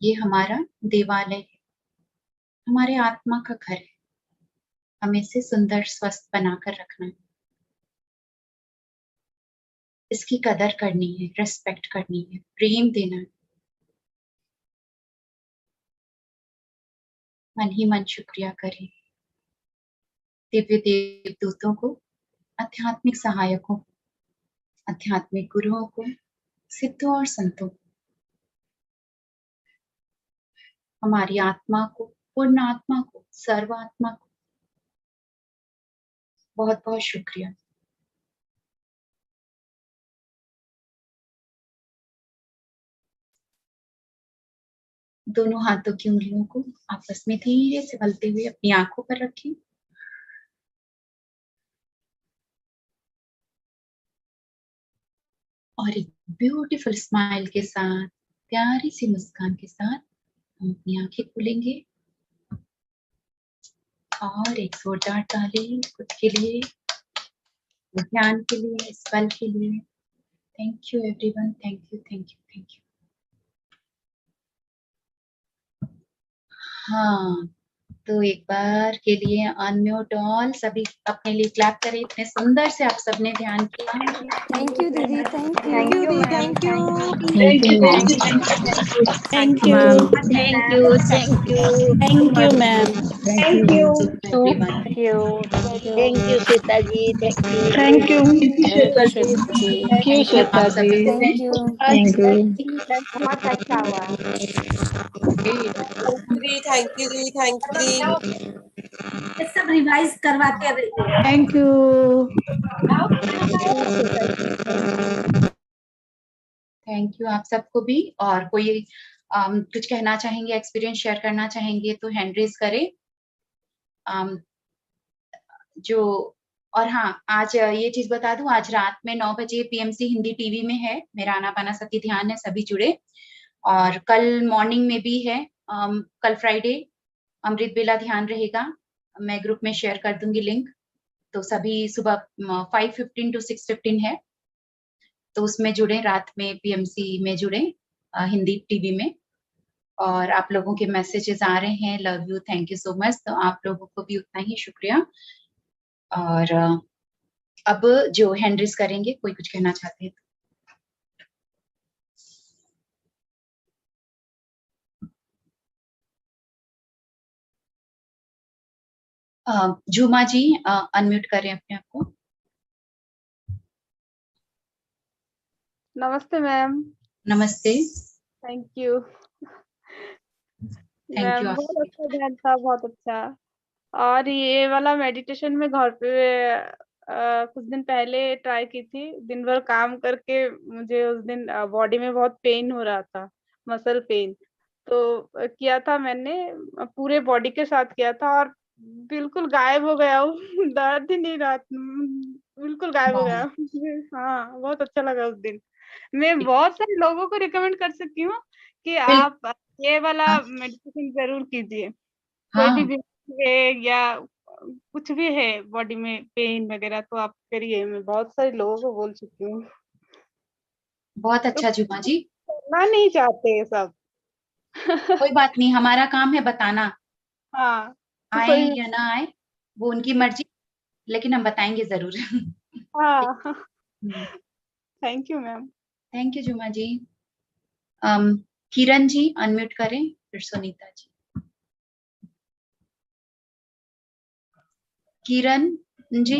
ये हमारा देवालय है, हमारे आत्मा का घर है। हमें इसे सुंदर स्वस्थ बनाकर रखना है, इसकी कदर करनी है, रिस्पेक्ट करनी है, प्रेम देना है। मन ही मन शुक्रिया करें दिव्य देवदूतों को, आध्यात्मिक सहायकों को, आध्यात्मिक गुरुओं को, सिद्धों और संतों को, हमारी आत्मा को, पूर्ण आत्मा को, सर्व आत्मा को बहुत बहुत शुक्रिया। दोनों हाथों की उंगलियों को आपस में धीरे से मलते हुए अपनी आंखों पर रखें। और एक ब्यूटीफुल स्माइल के साथ, प्यारी सी मुस्कान के साथ हम अपनी आंखें खोलेंगे और एक जोरदार ताली खुद के लिए, ध्यान के लिए, इस पल के लिए। Thank you everyone, thank you, thank you, thank you. हाँ, तो एक बार के लिए अनम्यूट ऑल, सभी अपने लिए क्लैप करें। इतने सुंदर से आप सबने ध्यान किया। थैंक यू दीदी, थैंक यू Thank you, दीदी, ma'am. Thank you, Thank you, ma'am. Thank you, Thank you, thank you. Thank you ma'am, Thank you. Everyone. Thank you, thank you, Thank you, Shweta ji. Thank you. Thank you Shweta ji. जी, Thank you, Shweta आप सभी ji. को thank you. Thank you. बहुत अच्छा हुआ। Thank you ji, thank you ji. ये सब revise करवाते रहिए। Thank you. थैंक यू आप सबको भी। और कोई कुछ कहना चाहेंगे, एक्सपीरियंस शेयर करना चाहेंगे तो हैंड रेज करें। जो और हाँ, आज ये चीज बता दूं, आज रात में 9 बजे पीएमसी हिंदी टीवी में है मेरा आनापाना सती ध्यान है, सभी जुड़े। और कल मॉर्निंग में भी है, कल फ्राइडे अमृत बेला ध्यान रहेगा, मैं ग्रुप में शेयर कर दूंगी लिंक। तो सभी सुबह 5:15 to 6:15 है, तो उसमें जुड़े, रात में पीएमसी में जुड़े हिंदी टीवी में। और आप लोगों के मैसेजेस आ रहे हैं, love you, thank you so much, तो आप लोगों को भी उतना ही शुक्रिया। और अब जो हैंड रेज करेंगे, कोई कुछ कहना चाहते हैं झूमा जी अनम्यूट करें अपने आप को। नमस्ते मैम। नमस्ते। Thank you thank you. Ma'am, बहुत अच्छा ध्यान था, बहुत अच्छा। और ये वाला मेडिटेशन में घर पे कुछ दिन पहले ट्राई की थी। दिन भर काम करके मुझे उस दिन बॉडी में बहुत पेन हो रहा था, मसल पेन। तो किया था मैंने, पूरे बॉडी के साथ किया था और बिल्कुल गायब हो गया हूँ। दर्द ही नहीं रहा, बिल्कुल गायब हो गया। हाँ, बहुत अच्छा लगा उस दिन। मैं बहुत सारे लोगों को रिकमेंड कर सकती हूँ कि आप ये वाला मेडिटेशन जरूर कीजिए। कोई भी हाँ, बीमारी है या कुछ भी है बॉडी में पेन वगैरह, तो आप करिए। मैं बहुत सारे लोगों को बोल चुकी हूँ। बहुत तो अच्छा झूमा जी। करना नहीं चाहते ये सब। कोई बात नहीं, हमारा काम है बताना, हाँ, तो आए कोई या ना आए वो उनकी मर्जी, लेकिन हम बताएंगे जरूर। हाँ। Thank you ma'am. Thank you Jhuma ji. Kiran ji unmute करें, फिर सुनीता जी। किरण जी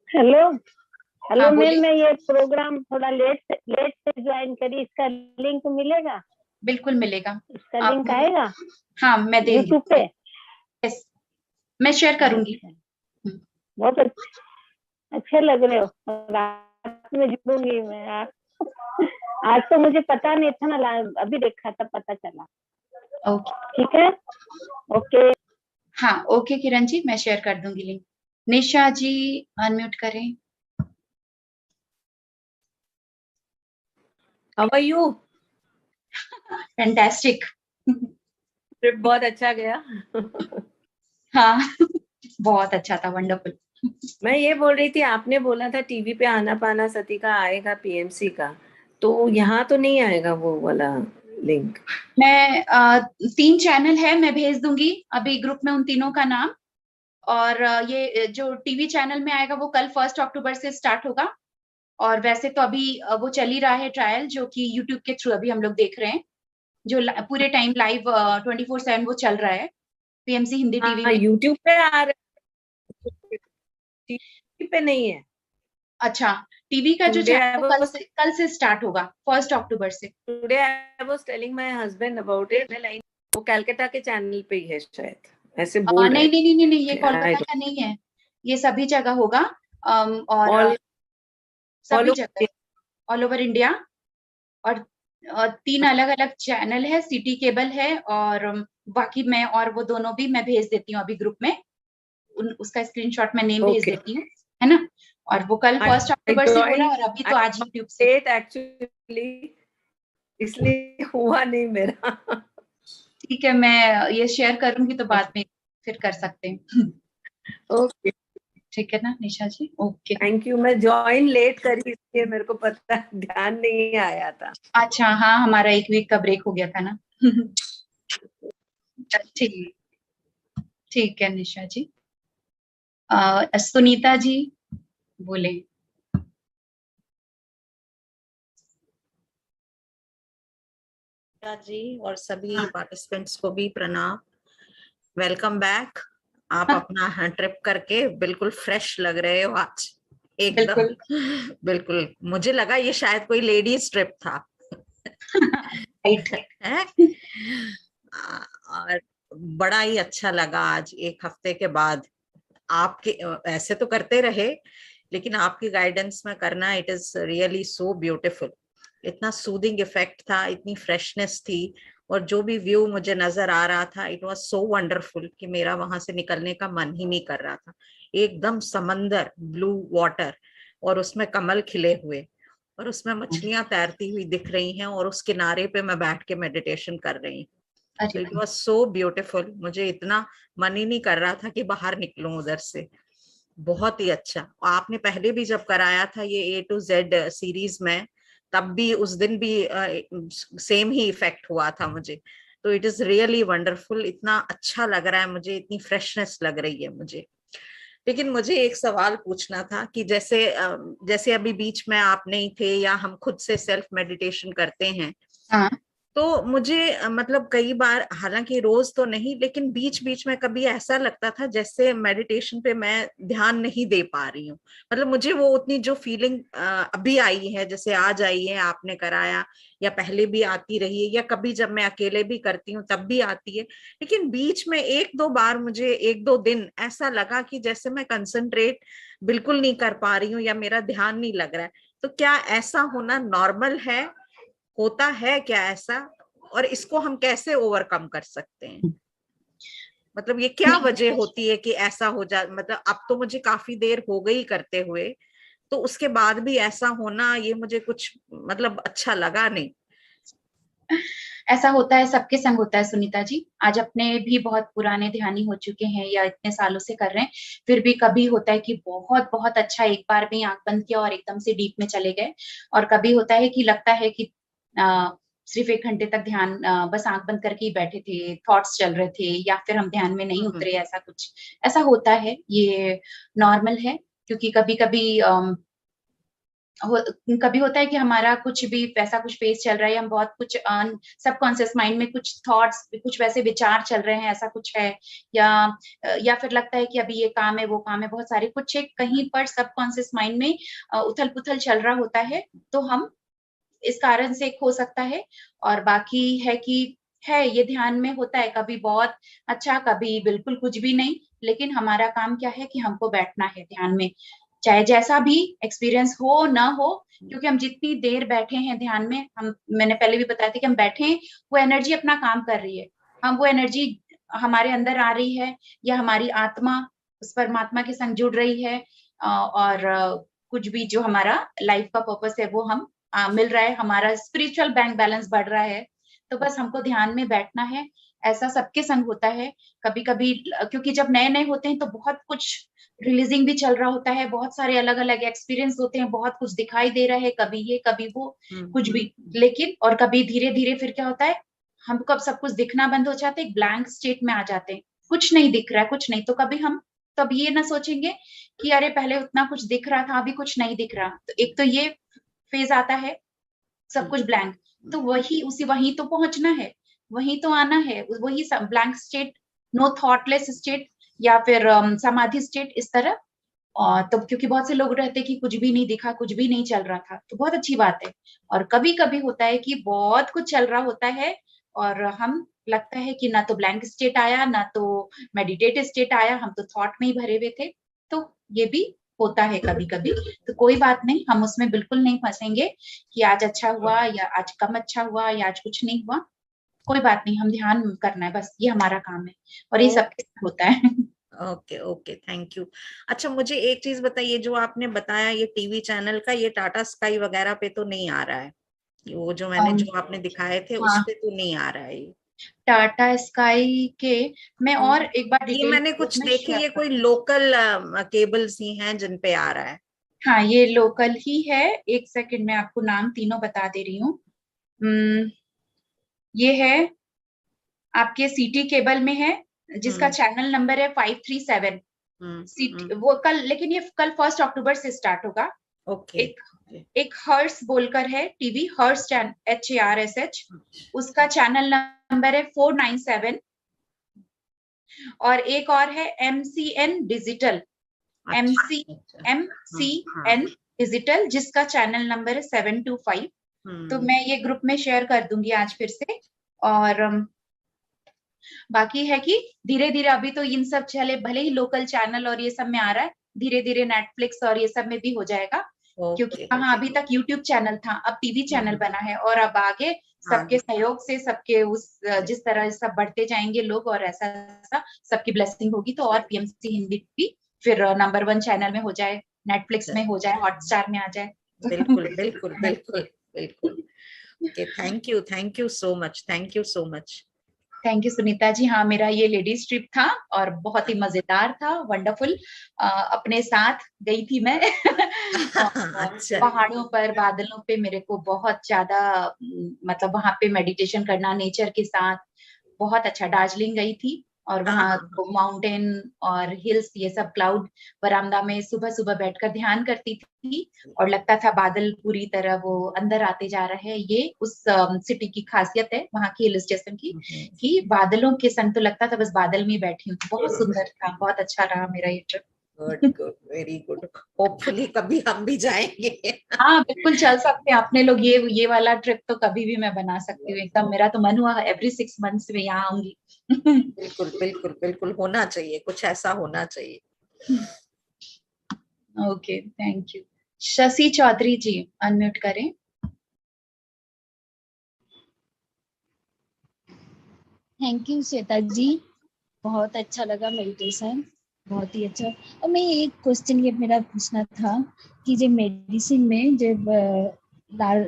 हेलो। हेलो हाँ, मैम, बोलिए। मैं ये प्रोग्राम थोड़ा लेट से ज्वाइन करी, इसका लिंक मिलेगा? बिल्कुल मिलेगा। इसका आप लिंक आएगा हाँ, मैं दे यूट्यूब पे? यस, मैं शेयर करूंगी। अच्छा, बहुत अच्छे लग रहे हो। रात में जुड़ूंगी मैं। आज तो मुझे पता नहीं था ना, अभी देखा था, पता चला। ओके। ठीक है, ओके। हाँ, ओके किरण जी, मैं शेयर कर दूंगी लिंक। निशा जी अनम्यूट करें। How are you? Fantastic. Trip बहुत अच्छा गया। हाँ, बहुत अच्छा था, वंडरफुल। मैं ये बोल रही थी, आपने बोला था टीवी पे आना पाना सती का आएगा, पीएमसी का, तो यहाँ तो नहीं आएगा वो वाला लिंक? मैं 3 चैनल है, मैं भेज दूंगी अभी ग्रुप में उन तीनों का नाम। और ये जो टीवी चैनल में आएगा वो कल 1 अक्टूबर से स्टार्ट होगा। और वैसे तो अभी वो चल ही रहा है ट्रायल, जो कि यूट्यूब के थ्रू अभी हम लोग देख रहे हैं, जो पूरे टाइम लाइव 24/7 वो चल रहा है पीएमसी हिंदी टीवी हाँ, में। यूट्यूब पे आ रहा है, टीवी पे नहीं है। अच्छा, टीवी का जो Today I चैनल was कल से स्टार्ट होगा 1 अक्टूबर से। Today I was telling my husband about it, वो कलकत्ता के चैनल पे ही है शायद, ऐसे बोल रहे नहीं नहीं नहीं नहीं नहीं, ये थे। कोलकाता का नहीं है, ये सभी जगह होगा। और All सभी all जगह, ऑल ओवर इंडिया। और 3 अलग अलग चैनल है, सिटी केबल है, और बाकी मैं और वो दोनों भी मैं भेज देती हूँ अभी ग्रुप में। उसका स्क्रीनशॉट मैं नेम भेज Okay. देती हूँ, है ना। और वो कल 1 अक्टूबर से हो रहा है, और अभी तो आज यूट्यूब से। डेट एक्चुअली इसलिए हुआ नहीं मेरा। ठीक है, मैं ये शेयर करूंगी तो बाद में फिर कर सकते हैं। ओके, ठीक है ना निशा जी, ओके। Thank you. मैं ज्वाइन लेट करी इसलिए मेरे को पता, ध्यान नहीं आया था। अच्छा, हाँ, हमारा 1 वीक का ब्रेक हो गया था ना। ठीक, ठीक है निशा जी। सुनीता जी बोले। जी और सभी पार्टिसिपेंट्स को भी प्रणाम। Welcome back. आप अपना ट्रिप करके बिल्कुल फ्रेश लग रहे हो आज, एकदम। बिल्कुल मुझे लगा ये शायद कोई लेडीज ट्रिप था। और बड़ा ही अच्छा लगा आज, 1 हफ्ते के बाद। आपके ऐसे तो करते रहे, लेकिन आपकी गाइडेंस में करना, it is really so beautiful. इतना सूदिंग इफेक्ट था, इतनी फ्रेशनेस थी, और जो भी व्यू मुझे नजर आ रहा था, इट वाज सो वंडरफुल कि मेरा वहां से निकलने का मन ही नहीं कर रहा था। एकदम समंदर, ब्लू वाटर, और उसमें कमल खिले हुए, और उसमें मछलियां तैरती हुई दिख रही हैं, और उस किनारे पे मैं बैठ के मेडिटेशन कर रही हूँ। तो इट वाज सो ब्यूटीफुल। मुझे इतना मन ही नहीं कर रहा था कि बाहर निकलूं उधर से। बहुत ही अच्छा। आपने पहले भी जब कराया था ये A to Z सीरीज में, तब भी उस दिन भी सेम ही इफेक्ट हुआ था मुझे। तो इट इज रियली वंडरफुल। इतना अच्छा लग रहा है मुझे, इतनी फ्रेशनेस लग रही है मुझे। लेकिन मुझे एक सवाल पूछना था कि जैसे अभी बीच में आप नहीं थे, या हम खुद से सेल्फ मेडिटेशन करते हैं, हाँ। तो मुझे मतलब कई बार, हालांकि रोज तो नहीं, लेकिन बीच बीच में कभी ऐसा लगता था जैसे मेडिटेशन पे मैं ध्यान नहीं दे पा रही हूँ। मतलब मुझे वो उतनी जो फीलिंग अभी आई है, जैसे आज आई है, आपने कराया, या पहले भी आती रही है, या कभी जब मैं अकेले भी करती हूँ तब भी आती है। लेकिन बीच में 1-2 बार मुझे 1-2 दिन ऐसा लगा कि जैसे मैं कंसंट्रेट बिल्कुल नहीं कर पा रही हूँ, या मेरा ध्यान नहीं लग रहा है। तो क्या ऐसा होना नॉर्मल है? होता है क्या ऐसा? और इसको हम कैसे ओवरकम कर सकते हैं? मतलब ये क्या वजह होती है कि ऐसा हो जा, मतलब अब तो मुझे काफी देर हो गई करते हुए, तो उसके बाद भी ऐसा होना, ये मुझे कुछ मतलब अच्छा लगा नहीं। ऐसा होता है, सबके संग होता है सुनीता जी। आज अपने भी बहुत पुराने ध्यानी हो चुके हैं, या इतने सालों से कर रहे हैं, फिर भी कभी होता है कि बहुत बहुत अच्छा, एक बार में आंख बंद किया और एकदम से डीप में चले गए। और कभी होता है कि लगता है कि सिर्फ 1 घंटे तक ध्यान, बस आंख बंद करके ही बैठे थे, थॉट्स चल रहे थे, या फिर हम ध्यान में नहीं उतरे, ऐसा कुछ ऐसा होता है। ये नॉर्मल है, क्योंकि कभी कभी कभी होता है कि हमारा कुछ भी वैसा कुछ फेस चल रहा है, हम बहुत कुछ सबकॉन्शियस माइंड में कुछ थॉट्स, कुछ वैसे विचार चल रहे हैं, ऐसा कुछ है, या फिर लगता है कि अभी ये काम है, वो काम है, बहुत सारे कुछ एक कहीं पर सबकॉन्शियस माइंड में उथल पुथल चल रहा होता है, तो हम इस कारण से हो सकता है। और बाकी है कि है ये ध्यान में होता है, कभी बहुत अच्छा, कभी बिल्कुल कुछ भी नहीं, लेकिन हमारा काम क्या है कि हमको बैठना है ध्यान में, चाहे जैसा भी एक्सपीरियंस हो ना हो, क्योंकि हम जितनी देर बैठे हैं ध्यान में, मैंने पहले भी बताया था कि हम बैठे हैं, वो एनर्जी अपना काम कर रही है, हम वो एनर्जी हमारे अंदर आ रही है, या हमारी आत्मा उस परमात्मा के संग जुड़ रही है, और कुछ भी जो हमारा लाइफ का पर्पस है वो हम मिल रहा है, हमारा स्पिरिचुअल बैंक बैलेंस बढ़ रहा है, तो बस हमको ध्यान में बैठना है। ऐसा सबके संग होता है, कभी कभी क्योंकि जब नए नए होते हैं तो बहुत कुछ रिलीजिंग भी चल रहा होता है, बहुत सारे अलग अलग एक्सपीरियंस होते हैं, बहुत कुछ दिखाई दे रहा है, कभी ये कभी वो कुछ भी, लेकिन और कभी धीरे धीरे फिर क्या होता है, हमको अब सब कुछ दिखना बंद हो जाता है, एक ब्लैंक स्टेट में आ जाते हैं, कुछ नहीं दिख रहा है, कुछ नहीं, तो कभी हम तब ये ना सोचेंगे कि अरे पहले उतना कुछ दिख रहा था, अभी कुछ नहीं दिख रहा, तो एक तो ये फेज आता है सब कुछ ब्लैंक, तो वही तो पहुंचना है, वही तो आना है, वही blank state, no thoughtless state, या फिर समाधि स्टेट, इस तरह। और तब क्योंकि बहुत से लोग रहते कि कुछ भी नहीं दिखा, कुछ भी नहीं चल रहा था, तो बहुत अच्छी बात है। और कभी कभी होता है कि बहुत कुछ चल रहा होता है और हम लगता है कि ना तो ब्लैंक स्टेट आया, ना तो मेडिटेटिव स्टेट आया, हम तो थॉट में ही भरे हुए थे, तो ये भी होता है कभी कभी, तो कोई बात नहीं, हम उसमें बिल्कुल नहीं फंसेंगे कि आज अच्छा हुआ या आज कम अच्छा हुआ या आज कुछ नहीं हुआ, कोई बात नहीं, हम ध्यान करना है, बस ये हमारा काम है, और ये सबके साथ होता है। Okay okay, thank you. अच्छा, मुझे एक चीज बताइए, जो आपने बताया ये टीवी चैनल का, ये टाटा स्काई वगैरह पे तो नहीं आ रहा है? वो जो मैंने जो आपने दिखाए थे उस पे तो नहीं आ रहा है ये? टाटा स्काई के मैं और एक बार ये डिटेल मैंने कुछ देखे, ये कोई लोकल केबल्स ही हैं जिन पे आ रहा है? हाँ, ये लोकल ही है, एक सेकंड में आपको नाम तीनों बता दे रही हूँ। ये है आपके सिटी केबल में है, जिसका चैनल नंबर है 537। वो कल, लेकिन ये कल 1 अक्टूबर से स्टार्ट होगा। ओके। एक हर्ष बोलकर है टीवी, हर्ष HARSH, उसका चैनल नंबर है 497। और एक और है MCN डिजिटल, MCN डिजिटल, जिसका चैनल नंबर है 725। तो मैं ये ग्रुप में शेयर कर दूंगी आज फिर से। और बाकी है कि धीरे धीरे अभी तो इन सब चले, भले ही लोकल चैनल और ये सब में आ रहा है, धीरे धीरे नेटफ्लिक्स और ये सब में भी हो जाएगा, क्योंकि हाँ अभी तक यूट्यूब चैनल था, अब टीवी चैनल बना है, और अब आगे सबके सहयोग से, सबके उस जिस तरह सब बढ़ते जाएंगे लोग, और ऐसा सबकी ब्लेसिंग होगी, तो और PMC हिंदी भी फिर नंबर 1 चैनल में हो जाए, नेटफ्लिक्स में हो जाए, हॉटस्टार में आ जाए। बिल्कुल बिल्कुल बिल्कुल बिल्कुल। Okay, thank you so much, thank you so much. Thank you Sunita ji. हाँ, मेरा ये लेडीज ट्रिप था और बहुत ही मजेदार था, वंडरफुल। अपने साथ गई थी मैं। अच्छा। पहाड़ों पर, बादलों पे, मेरे को बहुत ज्यादा मतलब वहां पे मेडिटेशन करना नेचर के साथ बहुत अच्छा। दार्जिलिंग गई थी और वहाँ माउंटेन और हिल्स, ये सब क्लाउड, बरामदा में सुबह सुबह बैठकर ध्यान करती थी, और लगता था बादल पूरी तरह वो अंदर आते जा रहे हैं। ये उस सिटी की खासियत है वहाँ की, हिल स्टेशन की, कि बादलों के संग तो लगता था बस बादल में बैठी हूँ। बहुत सुंदर था, बहुत अच्छा रहा मेरा ये trip. Good good, very good. Hopefully कभी हम भी जाएंगे। हाँ बिल्कुल, चल सकते हैं अपने लोग। ये वाला ट्रिप तो कभी भी मैं बना सकती हूँ, एकदम मेरा तो मन हुआ एवरी 6 मंथ्स में यहाँ आऊंगी। बिल्कुल बिल्कुल बिल्कुल, होना चाहिए, कुछ ऐसा होना चाहिए। Okay, thank you. Shashi Chaudhary ji, unmute करें। थैंक यू श्वेता जी, बहुत अच्छा लगा मेडिटेशन, बहुत ही अच्छा। और मैं एक क्वेश्चन ये मेरा पूछना था कि जब मेडिसिन में जब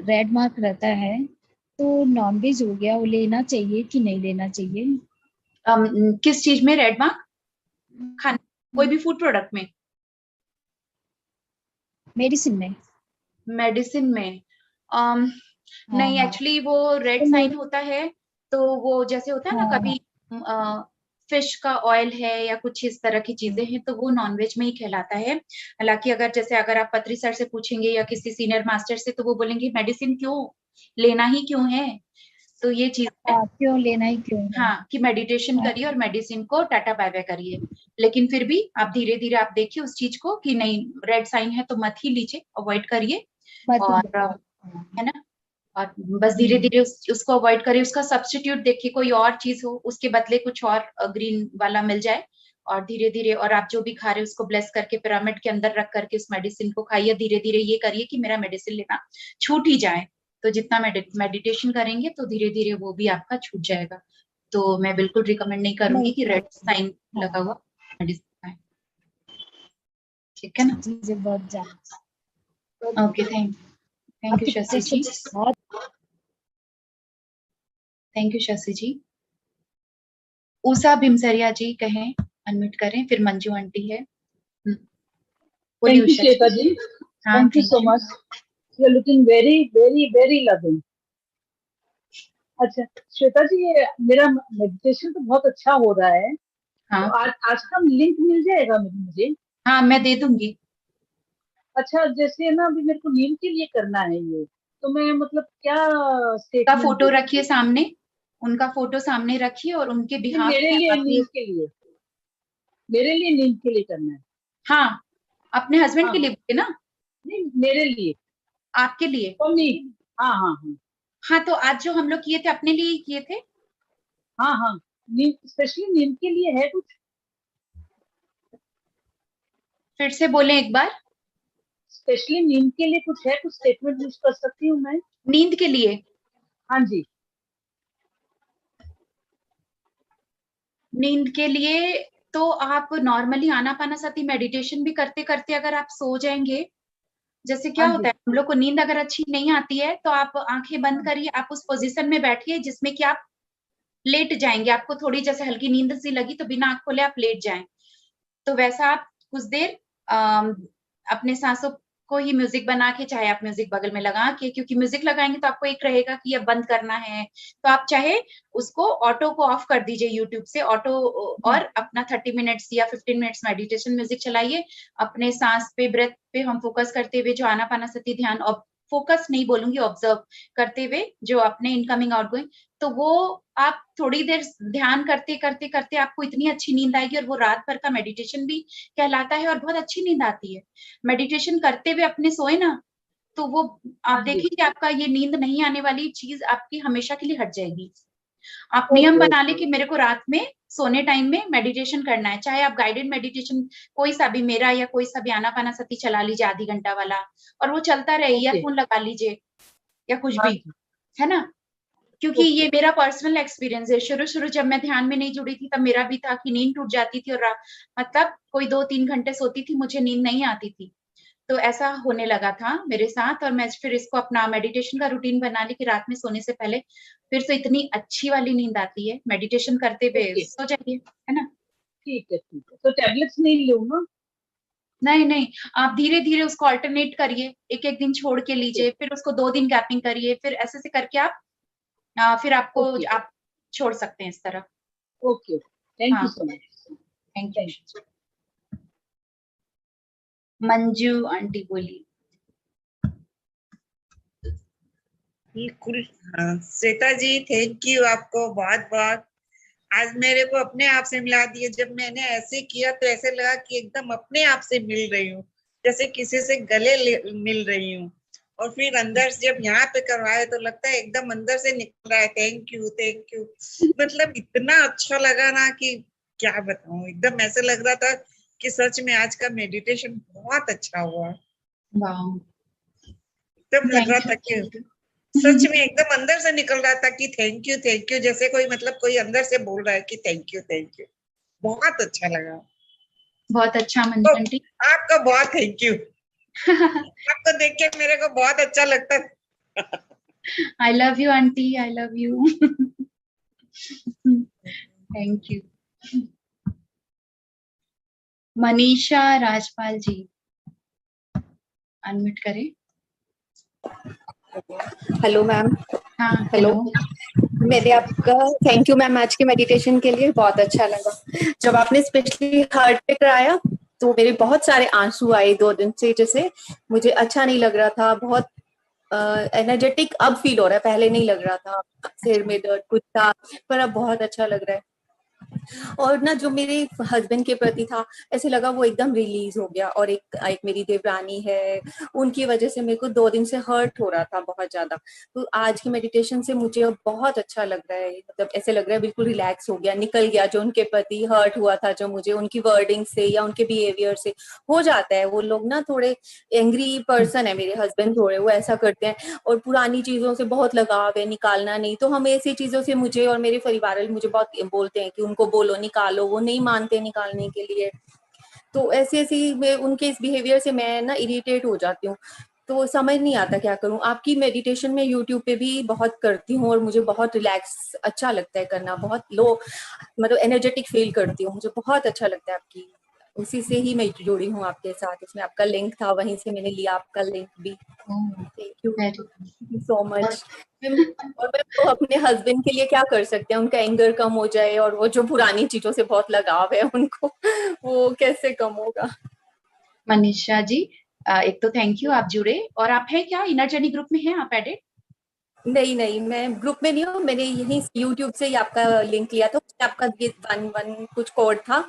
रेड मार्क रहता है तो नॉनवेज हो गया, वो लेना चाहिए कि नहीं लेना चाहिए? किस चीज में रेड मार्क? खाने, कोई भी फूड प्रोडक्ट में? मेडिसिन में। मेडिसिन में नहीं, एक्चुअली वो रेड तो साइन होता है, तो वो जैसे होता है ना, कभी फिश का ऑयल है या कुछ इस तरह की चीजें हैं तो वो नॉनवेज में ही कहलाता है। हालांकि अगर आप पत्री सर से पूछेंगे या किसी सीनियर मास्टर से तो वो बोलेंगे मेडिसिन क्यों लेना ही क्यों है। तो ये चीज है क्यों लेना ही क्यों है। हाँ, कि मेडिटेशन करिए और मेडिसिन को टाटा बाय बाय करिए। लेकिन फिर भी आप धीरे धीरे आप देखिए उस चीज को कि नहीं रेड साइन है तो मत ही लीजिए, अवॉइड करिए। और है ना, और बस धीरे धीरे उसको अवॉइड करिए। उसका सब्स्टिट्यूट देखिए, कोई और चीज हो उसके बदले कुछ और ग्रीन वाला मिल जाए, और धीरे धीरे और आप जो भी खा रहे हो उसको ब्लेस करके पिरामिड के अंदर रख करके उस मेडिसिन को खाइए। धीरे धीरे ये करिए कि मेरा मेडिसिन लेना छूट ही जाए। तो जितना मेडिटेशन करेंगे तो धीरे धीरे वो भी आपका छूट जाएगा। तो मैं बिल्कुल रिकमेंड नहीं करूंगी कि रेड साइन लगा हुआ मेडिसिन खाएं। ठीक है ना? जी बहुत ज्यादा। Okay, thank you Shashi ji. Thank you Shashi ji. Usha Bhimsariya ji कहें, अनम्यूट करें, फिर मंजू आंटी है। Thank you, Shweta ji. Thank you so much. You are looking very, very, very loving. अच्छा श्वेता जी, ये मेरा मेडिटेशन तो बहुत अच्छा हो रहा है। हाँ। तो आज का लिंक मिल जाएगा मुझे? हाँ, मैं दे दूंगी। अच्छा, जैसे ना अभी मेरे को नींद के लिए करना है ये, तो मैं मतलब क्या का फोटो रखिए सामने, उनका फोटो सामने रखिए और उनके बिहाफ मेरे लिए नींद के लिए नींद के लिए करना है। हाँ, अपने हस्बैंड के लिए बोले ना? नहीं, मेरे लिए। आपके लिए? हाँ हाँ हाँ हाँ, तो आज जो हम लोग किए थे अपने लिए ही किए थे। हाँ हाँ, नींद स्पेशली नींद के लिए है कुछ? फिर से बोले एक बार। स्पेशली नींद के लिए कुछ है, कुछ स्टेटमेंट यूज कर सकती हूँ मैं नींद के लिए? हाँ जी। नींद के लिए तो आप नॉर्मली आनापानासती मेडिटेशन भी करते करते अगर आप सो जाएंगे, जैसे क्या होता है हम लोग को नींद अगर अच्छी नहीं आती है तो आप आंखें बंद करिए, आप उस पोजीशन में बैठिए जिसमें कि आप लेट जाएंगे। आपको थोड़ी जैसे हल्की नींद सी लगी तो बिना आंख खोले आप लेट जाएं। तो वैसा आप कुछ देर अपने सांसों को ही म्यूजिक बना के, चाहे आप म्यूजिक बगल में लगा के, क्योंकि म्यूजिक लगाएंगे तो आपको एक रहेगा कि अब बंद करना है, तो आप चाहे उसको ऑटो को ऑफ कर दीजिए यूट्यूब से ऑटो, और अपना 30 मिनट्स या 15 मिनट्स मेडिटेशन म्यूजिक चलाइए। अपने सांस पे, ब्रेथ पे हम फोकस करते हुए जो आनापानासती ध्यान, फोकस नहीं बोलूंगी, ऑब्जर्व करते हुए जो अपने इनकमिंग आउटगोइंग, तो वो आप थोड़ी देर ध्यान करते करते करते आपको इतनी अच्छी नींद आएगी, और वो रात भर का मेडिटेशन भी कहलाता है और बहुत अच्छी नींद आती है। मेडिटेशन करते हुए अपने सोए ना तो वो आप देखिए आपका ये नींद नहीं आने वाली चीज आपकी हमेशा के लिए हट जाएगी। आप नियम बना ले कि मेरे को रात में सोने टाइम में मेडिटेशन करना है, चाहे आप गाइडेड मेडिटेशन कोई सा भी, मेरा या कोई सा भी आनापानासती चला लीजिए आधी घंटा वाला, और वो चलता रहे, ईयरफोन लगा लीजिए या कुछ भी, है ना? क्योंकि ये मेरा पर्सनल एक्सपीरियंस है। शुरू जब मैं ध्यान में नहीं जुड़ी थी तब मेरा भी था कि नींद टूट जाती थी और मतलब कोई 2-3 घंटे सोती थी, मुझे नींद नहीं आती थी। तो ऐसा होने लगा था मेरे साथ, और मैं फिर इसको अपना मेडिटेशन का रूटीन बना ली कि रात में सोने से पहले फिर से इतनी अच्छी वाली नींद आती है, मेडिटेशन करते हुए सो जाइए, है ना? ठीक है। तो टैबलेट्स नहीं लूं ना? नहीं, आप धीरे धीरे उसको अल्टरनेट करिए, एक दिन छोड़ के लीजिए, फिर उसको 2 दिन गैपिंग करिए, फिर ऐसे करके आप फिर आपको आप छोड़ सकते हैं इस तरह। Okay, thank you so much. Thank you. Manju aunty बोली। बिल्कुल। हाँ श्वेता जी, थैंक यू आपको बहुत बहुत। आज मेरे को अपने आप से मिला दिए। जब मैंने ऐसे किया तो ऐसे लगा कि एकदम अपने आप से मिल रही हूँ, जैसे किसी से गले मिल रही हूँ। और फिर अंदर से जब यहाँ पे करवाए तो लगता है एकदम अंदर से निकल रहा है थैंक यू। मतलब इतना अच्छा लगा ना कि क्या बताऊं, एकदम ऐसे लग रहा था कि सच में आज का मेडिटेशन बहुत अच्छा हुआ। एकदम लग रहा था कि सच में एकदम अंदर से निकल रहा था कि थैंक यू, जैसे कोई मतलब कोई अंदर से बोल रहा है कि थैंक यू। बहुत अच्छा लगा। बहुत अच्छा मंजू आंटी, आपका बहुत थैंक यू। आपको देख के मेरे को बहुत अच्छा लगता है। I love you aunty, I love you. Thank you. Manisha Rajpal ji, unmute करें। Hello ma'am. हाँ, हेलो। मैंने आपका थैंक यू मैम आज के मेडिटेशन के लिए, बहुत अच्छा लगा। जब आपने स्पेशली हार्ट पे कराया तो मेरे बहुत सारे आंसू आए 2 दिन से, जैसे मुझे अच्छा नहीं लग रहा था, बहुत एनर्जेटिक अब फील हो रहा है, पहले नहीं लग रहा था, सिर में दर्द कुछ था, पर अब बहुत अच्छा लग रहा है। और ना जो मेरे हस्बैंड के प्रति था, ऐसे लगा वो एकदम रिलीज हो गया। और एक मेरी देवरानी है, उनकी वजह से मेरे को 2 दिन से हर्ट हो रहा था बहुत ज्यादा। तो आज की मेडिटेशन से मुझे अब बहुत अच्छा लग रहा है, मतलब ऐसे लग रहा है बिल्कुल रिलैक्स हो गया, निकल गया जो उनके प्रति हर्ट हुआ था, जो मुझे उनकी वर्डिंग से या उनके बिहेवियर से हो जाता है। वो लोग ना थोड़े एंग्री पर्सन है मेरे हस्बैंड, थोड़े वो ऐसा करते हैं, और पुरानी चीजों से बहुत लगाव है, निकालना नहीं। तो हम ऐसी चीजों से, मुझे और मेरे परिवार वाले मुझे बहुत बोलते हैं कि उनको बोलो निकालो, वो नहीं मानते निकालने के लिए। तो ऐसी मैं उनके इस बिहेवियर से मैं ना इरिटेट हो जाती हूँ, तो समझ नहीं आता क्या करूं। आपकी मेडिटेशन में यूट्यूब पे भी बहुत करती हूँ और मुझे बहुत रिलैक्स अच्छा लगता है करना, बहुत लो मतलब एनर्जेटिक फील करती हूँ, मुझे बहुत अच्छा लगता है आपकी। उसी से ही मैं जुड़ी हूँ आपके साथ, उसमें आपका लिंक था, वहीं से मैंने लिया आपका लिंक भी। Thank you so much. और मैं तो अपने हस्बैंड के लिए क्या कर सकते हैं, उनका एंगर कम हो जाए, और वो जो पुरानी चीजों से बहुत लगाव है उनको, वो कैसे कम होगा? मनीषा जी, एक तो थैंक यू आप जुड़े, और आप है क्या इनर जर्नी ग्रुप में हैं आप एडेड? नहीं, मैं ग्रुप में नहीं हूँ, मैंने यही यूट्यूब से ही आपका लिंक लिया था, आपका 1 कुछ कोड था,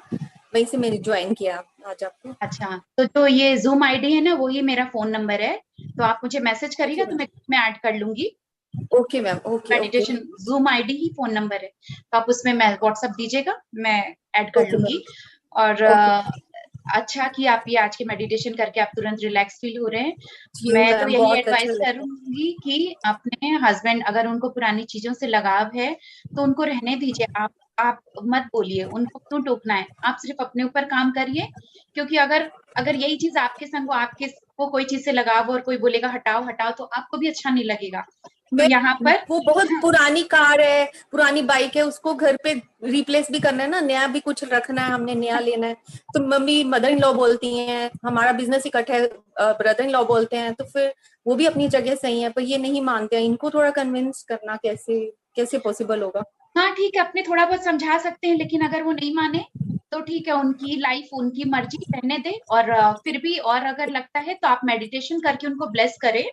वहीं से मैंने ज्वाइन किया आज आपको। अच्छा, तो जो ये जूम आईडी है ना, वही मेरा फोन नंबर है, तो आप मुझे मैसेज करिएगा तो मैं ऐड कर लूंगी। Okay ma'am, okay meditation zoom ID ही फोन नंबर है, तो आप उसमें मैं व्हाट्सएप दीजिएगा, मैं ऐड कर लूंगी। और अच्छा कि आप ये आज के मेडिटेशन करके आप तुरंत रिलैक्स फील हो रहे हैं। मैं तो यही एडवाइस करूंगी कि अपने हस्बैंड, अगर उनको पुरानी चीजों से लगाव है तो उनको रहने दीजिए, आप मत बोलिए, उनको क्यों टोकना है, आप सिर्फ अपने ऊपर काम करिए। क्योंकि अगर यही चीज आपके संग आपको कोई चीज से लगाव और कोई बोलेगा हटाओ हटाओ, तो आपको भी अच्छा नहीं लगेगा। तो यहाँ पर वो बहुत पुरानी कार है, पुरानी बाइक है, उसको घर पे रिप्लेस भी करना है ना, नया भी कुछ रखना है, हमने नया लेना है। तो मम्मी मदर इन लॉ बोलती हैं, हमारा बिजनेस इकट्ठा है, ब्रदर इन लॉ बोलते हैं, तो फिर वो भी अपनी जगह सही है, पर ये नहीं मानते हैं। इनको थोड़ा कन्विंस करना कैसे पॉसिबल होगा? हाँ ठीक है, अपने थोड़ा बहुत समझा सकते हैं, लेकिन अगर वो नहीं माने तो ठीक है, उनकी लाइफ उनकी मर्जी, रहने दे। और फिर भी और अगर लगता है तो आप मेडिटेशन करके उनको ब्लेस करें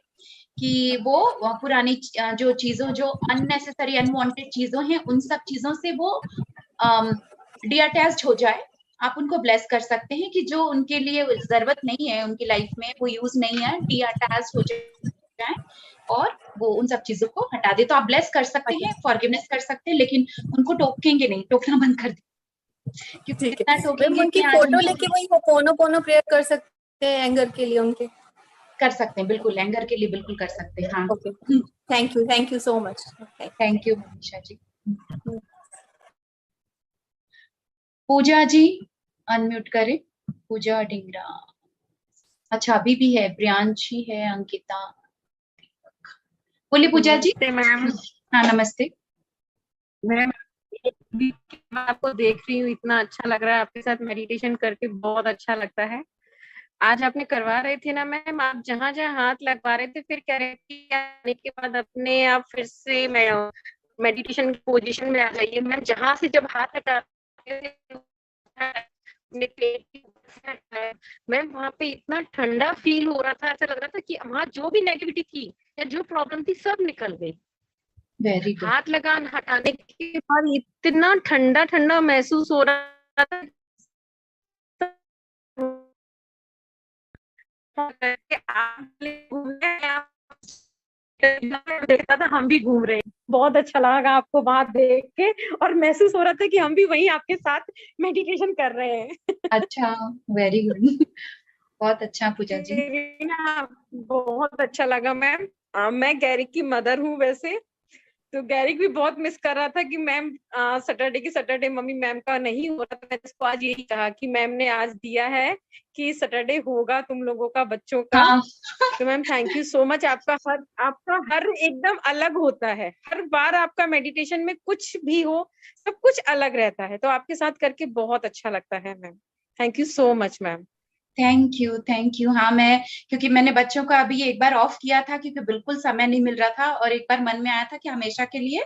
कि वो पुरानी जो चीजों, जो अननेसेसरी अनवांटेड चीजों हैं, उन सब चीजों से वो डीअटैच्ड हो जाए। आप उनको ब्लेस कर सकते हैं कि जो उनके लिए जरूरत नहीं है उनकी लाइफ में, वो यूज नहीं है, डीअटैच्ड हो जाए और वो उन सब चीजों को हटा दे। तो आप ब्लेस कर सकते हैं, फॉरगिवनेस कर सकते हैं, लेकिन उनको टोकेंगे नहीं, टोकना बंद कर दे, क्योंकि कितना टोकेंगे उनकी फोटो लेके वही पोनो प्रेयर कर सकते हैं एंगर के लिए, उनके कर सकते हैं, बिल्कुल एंगर के लिए बिल्कुल कर सकते हैं। हाँ, thank you so much. Thank you Manisha ji. Pooja ji unmute करें, पूजा ढिंगरा। अच्छा, अभी भी है, प्रियांशी है, अंकिता। बोलिए पूजा जी। मैम। हाँ नमस्ते मैम, आपको देख रही हूँ, इतना अच्छा लग रहा है, आपके साथ मेडिटेशन करके बहुत अच्छा लगता है। आज आपने करवा रहे थे ना मैम, आप जहाँ जहाँ हाथ लगवा रहे थे, फिर कह रहे थे आने के बाद अपने आप फिर से मेडिटेशन की पोजीशन में आ जाइए। मैम जहाँ से जब हाथ हटाते मैम, वहाँ पे इतना ठंडा फील हो रहा था, ऐसा लग रहा था कि वहाँ जो भी नेगेटिविटी थी या जो प्रॉब्लम थी सब निकल गई। Very good. हाथ हटाने के बाद इतना ठंडा ठंडा महसूस हो रहा था, देखता था हम भी घूम रहे हैं। बहुत अच्छा लगा आपको वहां देख के, और महसूस हो रहा था कि हम भी वहीं आपके साथ मेडिटेशन कर रहे हैं। अच्छा, वेरी गुड, बहुत अच्छा पूजा जी। ना बहुत अच्छा लगा मैम। मैं गैरिक की मदर हूँ वैसे, तो गैरिक भी बहुत मिस कर रहा था कि मैम सैटरडे मम्मी मैम का नहीं हो रहा था। मैंने इसको आज यही कहा कि मैम ने आज दिया है कि सैटरडे होगा तुम लोगों का, बच्चों का। तो ma'am thank you so much. आपका हर एकदम अलग होता है, हर बार आपका मेडिटेशन में कुछ भी हो, सब कुछ अलग रहता है, तो आपके साथ करके बहुत अच्छा लगता है ma'am. Thank you so much ma'am. Thank you. हाँ, मैं क्योंकि मैंने बच्चों का अभी एक बार ऑफ किया था क्योंकि बिल्कुल समय नहीं मिल रहा था, और एक बार मन में आया था कि हमेशा के लिए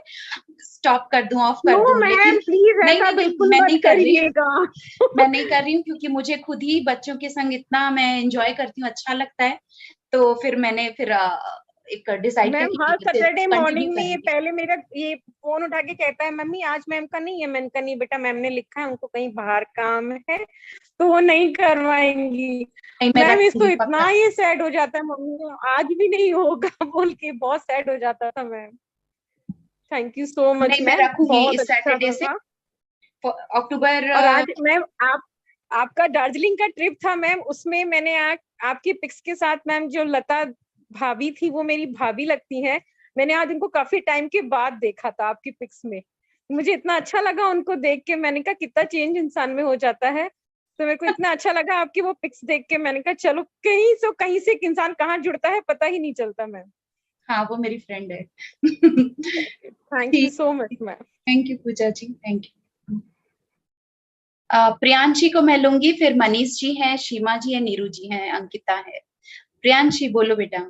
स्टॉप कर दूं, ऑफ कर नो दूं, मैम, लेकिन प्लीज नहीं ऐसा नहीं नहीं, बिल्कुल मैं मत नहीं कर रही हूँ। करिएगा। मैं नहीं कर रही हूँ क्योंकि मुझे खुद ही बच्चों के संग इतना मैं एंजॉय करती हूँ, अच्छा लगता है, तो फिर मैंने एक डिसाइड मैम किया हर कि इसे सैटरडे कंटिन्यू मॉर्निंग में ये करेंगे। पहले मेरा ये फोन उठा के कहता है, मम्मी आज मैम का नहीं है। मैंने कहा नहीं बेटा, मैम ने लिखा है उनको कहीं बाहर काम है तो वो नहीं करवाएंगी। नहीं, मैं मैम इसको रखूंगी इतना पक्का। ये सैड हो जाता है, मम्मी आज भी नहीं होगा बोल के बहुत सैड हो जाता था ma'am. Thank you so much नहीं, मैं मैम, रखूंगी बहुत इस अच्छा सैटरडे से था। अक्टूबर। और आज मैम आपका दार्जिलिंग का ट्रिप था मैम, उसमें मैंने आपकी पिक्स के साथ मैम जो लता भाभी थी वो मेरी भाभी लगती हैं। मैंने आज उनको काफी टाइम के बाद देखा था आपकी पिक्स में, मुझे इतना अच्छा लगा उनको देख के। मैंने कहा कितना चेंज इंसान में हो जाता है, तो मेरे को इतना अच्छा लगा आपकी वो पिक्स देख के। मैंने कहा चलो कहीं से एक इंसान कहाँ जुड़ता है पता ही नहीं चलता मैम। हाँ, वो मेरी फ्रेंड है। Thank you so much ma'am. Thank you Pooja ji, thank you. Priyanshi को मैं लूंगी, फिर मनीष जी हैं, सीमा जी है, नीरू जी हैं, अंकिता है। प्रियांशी बोलो बेटा।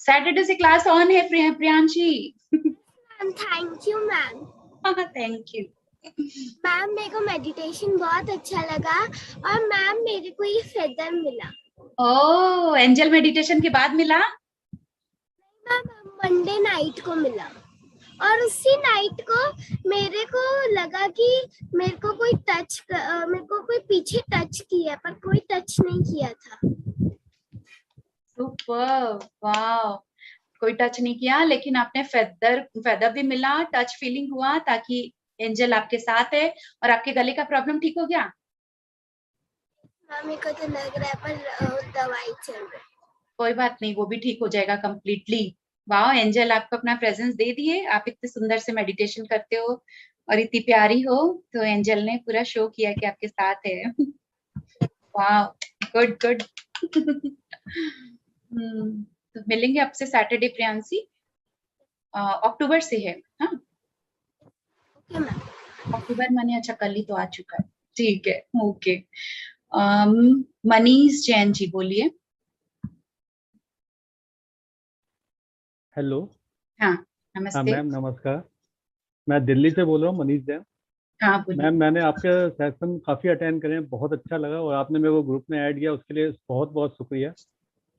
सैटरडे से क्लास ऑन है Priyanshi. Thank you ma'am. Thank you ma'am, मेरे को मेडिटेशन बहुत अच्छा लगा, और मैम मेरे को ये फेदर मिला। ओह, एंजल मेडिटेशन के बाद मिला? मैम मंडे नाइट को मिला, और उसी नाइट को मेरे को लगा कि मेरे को कोई पीछे टच किया, पर कोई टच नहीं किया था। सुपर, वाव। कोई टच नहीं किया, लेकिन आपने फेदर भी मिला, टच फीलिंग हुआ, ताकि एंजल आपके साथ है। और आपके गले का प्रॉब्लम ठीक हो गया? मेरे को तो लग रहा है, पर दवाई चल रही है। कोई बात नहीं, वो भी ठीक हो जाएगा कंप्लीटली। वाह, एंजल आपको अपना प्रेजेंस दे दिए। आप इतने सुंदर से मेडिटेशन करते हो और इतनी प्यारी हो, तो एंजल ने पूरा शो किया कि आपके साथ है। वाह, गुड गुड। तो मिलेंगे आपसे सैटरडे प्रियांशी, अक्टूबर से है। हाँ, अक्टूबर माने अच्छा कल ही तो आ चुका है। ठीक है, ओके। मनीष जैन जी बोलिए। हेलो। हाँ, हाँ नमस्ते। मैम नमस्कार, मैं दिल्ली से बोल रहा हूँ, मनीष जैन। हाँ बोलिए। मैम मैंने आपके सेशन काफ़ी अटेंड करे हैं, बहुत अच्छा लगा, और आपने मेरे को ग्रुप में ऐड किया उसके लिए बहुत बहुत शुक्रिया।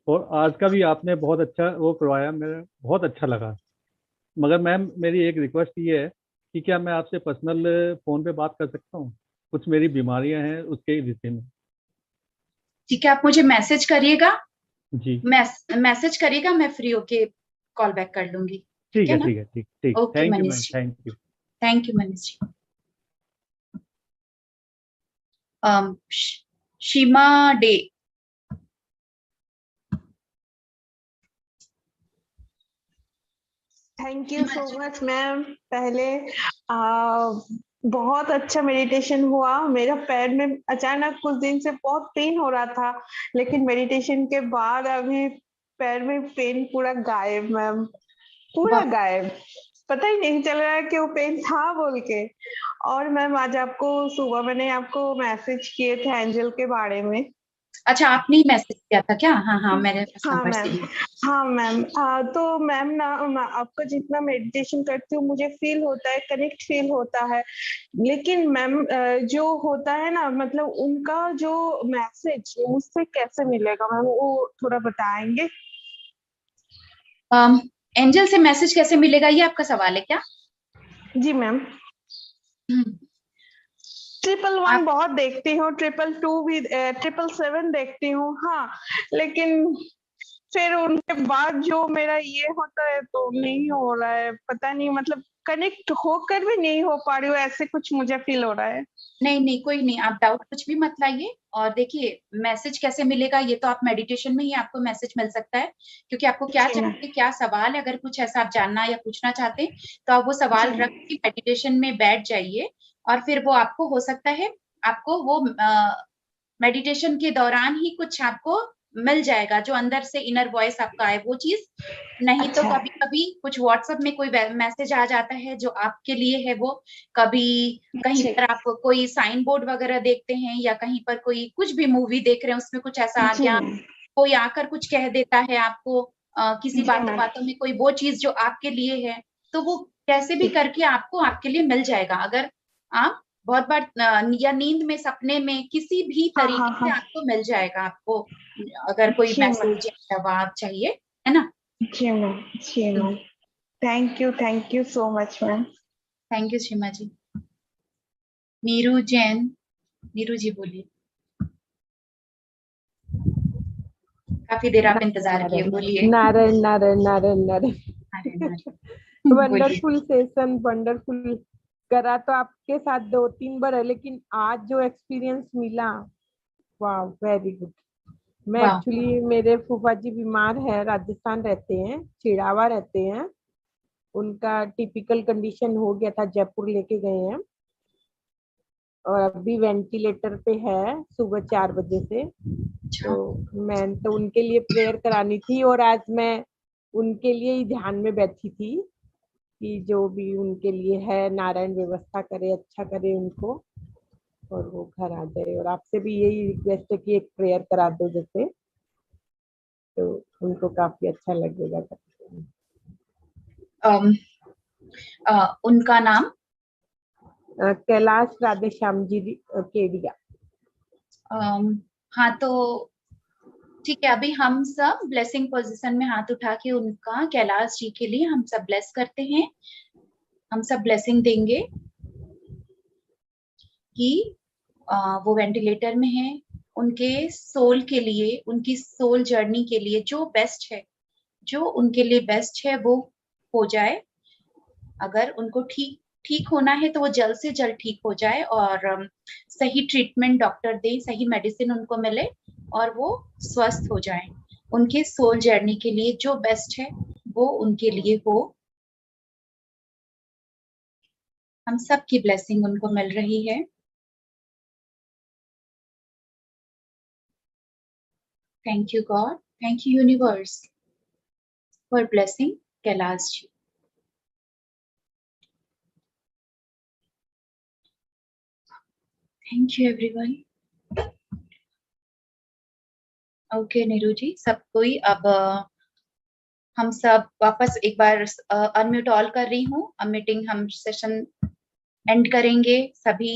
और आज का भी आपने बहुत अच्छा वो करवाया, मेरे बहुत अच्छा लगा। मगर मैम मेरी एक रिक्वेस्ट ये है कि क्या मैं आपसे पर्सनल फ़ोन पे बात कर सकता हूँ? कुछ मेरी बीमारियां हैं उसके विषय में। ठीक है, आप मुझे मैसेज करिएगा। जी मैसेज करिएगा, मैं फ्री होके कॉल बैक कर लूंगी। ठीक है ना? ठीक है ठीक ठीक। Okay thank you Manish ma'am, जी, thank you. Thank you Manish ji. Sheema Dey. Thank you so much ma'am. पहले बहुत अच्छा मेडिटेशन हुआ। मेरा पैर में अचानक कुछ दिन से बहुत पेन हो रहा था, लेकिन मेडिटेशन के बाद अभी पैर में पेन पूरा गायब मैम, पूरा गायब। पता ही नहीं चल रहा है कि वो पेन था बोल के। और मैम आज आपको सुबह मैंने आपको मैसेज किए थे एंजल के बारे में। अच्छा, आपने ही मैसेज किया था क्या? हाँ हाँ, मेरे पास हाँ नंबर मैम, से। हाँ मैम। तो मैम ना आपका जितना मेडिटेशन करती हूँ मुझे फील होता है, कनेक्ट फील होता है। लेकिन मैम जो होता है ना, मतलब उनका जो मैसेज मुझसे कैसे मिलेगा मैम, वो थोड़ा बताएंगे? एंजल से मैसेज कैसे मिलेगा, ये आपका सवाल है क्या? जी मैम। 111 बहुत देखती हूँ, 222 भी, 777 देखती हूँ। हाँ, लेकिन फिर उनके बाद जो मेरा ये होता है तो नहीं हो रहा है, पता नहीं, मतलब कनेक्ट होकर भी नहीं हो पा रही हूँ, ऐसे कुछ मुझे फील हो रहा है। नहीं नहीं, कोई नहीं, आप डाउट कुछ भी मत लाइए। और देखिए, मैसेज कैसे मिलेगा ये तो आप मेडिटेशन में ही आपको मैसेज मिल सकता है, क्योंकि आपको क्या चाहिए, क्या सवाल है। अगर कुछ ऐसा आप जानना या पूछना चाहते हैं तो आप वो सवाल रख के मेडिटेशन में बैठ जाइए, और फिर वो आपको हो सकता है आपको वो मेडिटेशन के दौरान ही कुछ आपको मिल जाएगा, जो अंदर से इनर वॉइस आपका आए वो चीज। नहीं तो कभी कभी कुछ व्हाट्सएप में कोई मैसेज आ जाता है जो आपके लिए है, वो कभी कहीं पर आप कोई साइन बोर्ड वगैरह देखते हैं या कहीं पर कोई कुछ भी मूवी देख रहे हैं उसमें कुछ ऐसा आ गया, कोई आकर कुछ कह देता है आपको किसी बातों बातों में कोई वो चीज जो आपके लिए है, तो वो कैसे भी करके आपको आपके लिए मिल जाएगा। अगर आप बहुत बार या नींद में, सपने में, किसी भी तरीके से आपको मिल जाएगा, आपको अगर कोई मैसेज या जवाब चाहिए, है ना। जी ma'am. Thank you so much ma'am. Thank you Seema ji. Neeru Jain, Neeru ji बोलिए। काफी देर आप इंतजार किए, बोलिए। Narayan Narayan Narayan Narayan. Wonderful session, wonderful. करा तो आपके साथ 2-3 बार है, लेकिन आज जो एक्सपीरियंस मिला, वाह, वेरी गुड। मैं एक्चुअली, मेरे फूफा जी बीमार है, राजस्थान रहते हैं, चिड़ावा रहते हैं। उनका टिपिकल कंडीशन हो गया था, जयपुर लेके गए हैं और अभी वेंटिलेटर पे है सुबह 4 बजे से। तो मैं तो उनके लिए प्रेयर करानी थी और आज मैं उनके लिए ही ध्यान में बैठी थी कि जो भी उनके लिए है, नारायण व्यवस्था करे, अच्छा करे उनको और वो घर आ जाए। और आपसे भी यही रिक्वेस्ट है कि एक प्रेयर करा दो जैसे, तो उनको काफी अच्छा लगेगा। उनका नाम कैलाश राधेश्याम जी केडिया। हाँ, तो ठीक है, अभी हम सब ब्लेसिंग पोजीशन में हाथ उठा के उनका, कैलाश जी के लिए हम सब ब्लेस करते हैं। हम सब ब्लेसिंग देंगे कि वो वेंटिलेटर में है, उनके सोल के लिए, उनकी सोल जर्नी के लिए जो बेस्ट है, जो उनके लिए बेस्ट है वो हो जाए। अगर उनको ठीक होना है तो वो जल्द से जल्द ठीक हो जाए और सही ट्रीटमेंट डॉक्टर दे, सही मेडिसिन उनको मिले और वो स्वस्थ हो जाए। उनके सोल जर्नी के लिए जो बेस्ट है वो उनके लिए हो। हम सब की ब्लेसिंग उनको मिल रही है। Thank you God, thank you universe for blessing Kailash ji. Thank you everyone. Okay Neeru ji, सब कोई अब हम सब वापस एक बार अनम्यूट ऑल कर रही हूँ। अब मीटिंग, हम सेशन एंड करेंगे। सभी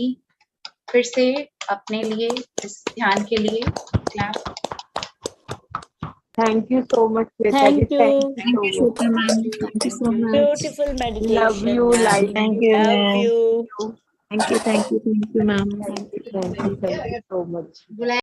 फिर से अपने लिए, इस ध्यान के लिए clap. Thank you so much Shweta ji. Thank you Shweta ma'am, thank you so much. Beautiful meditation. Love you, like, thank you, thank you ma'am, thank you so much.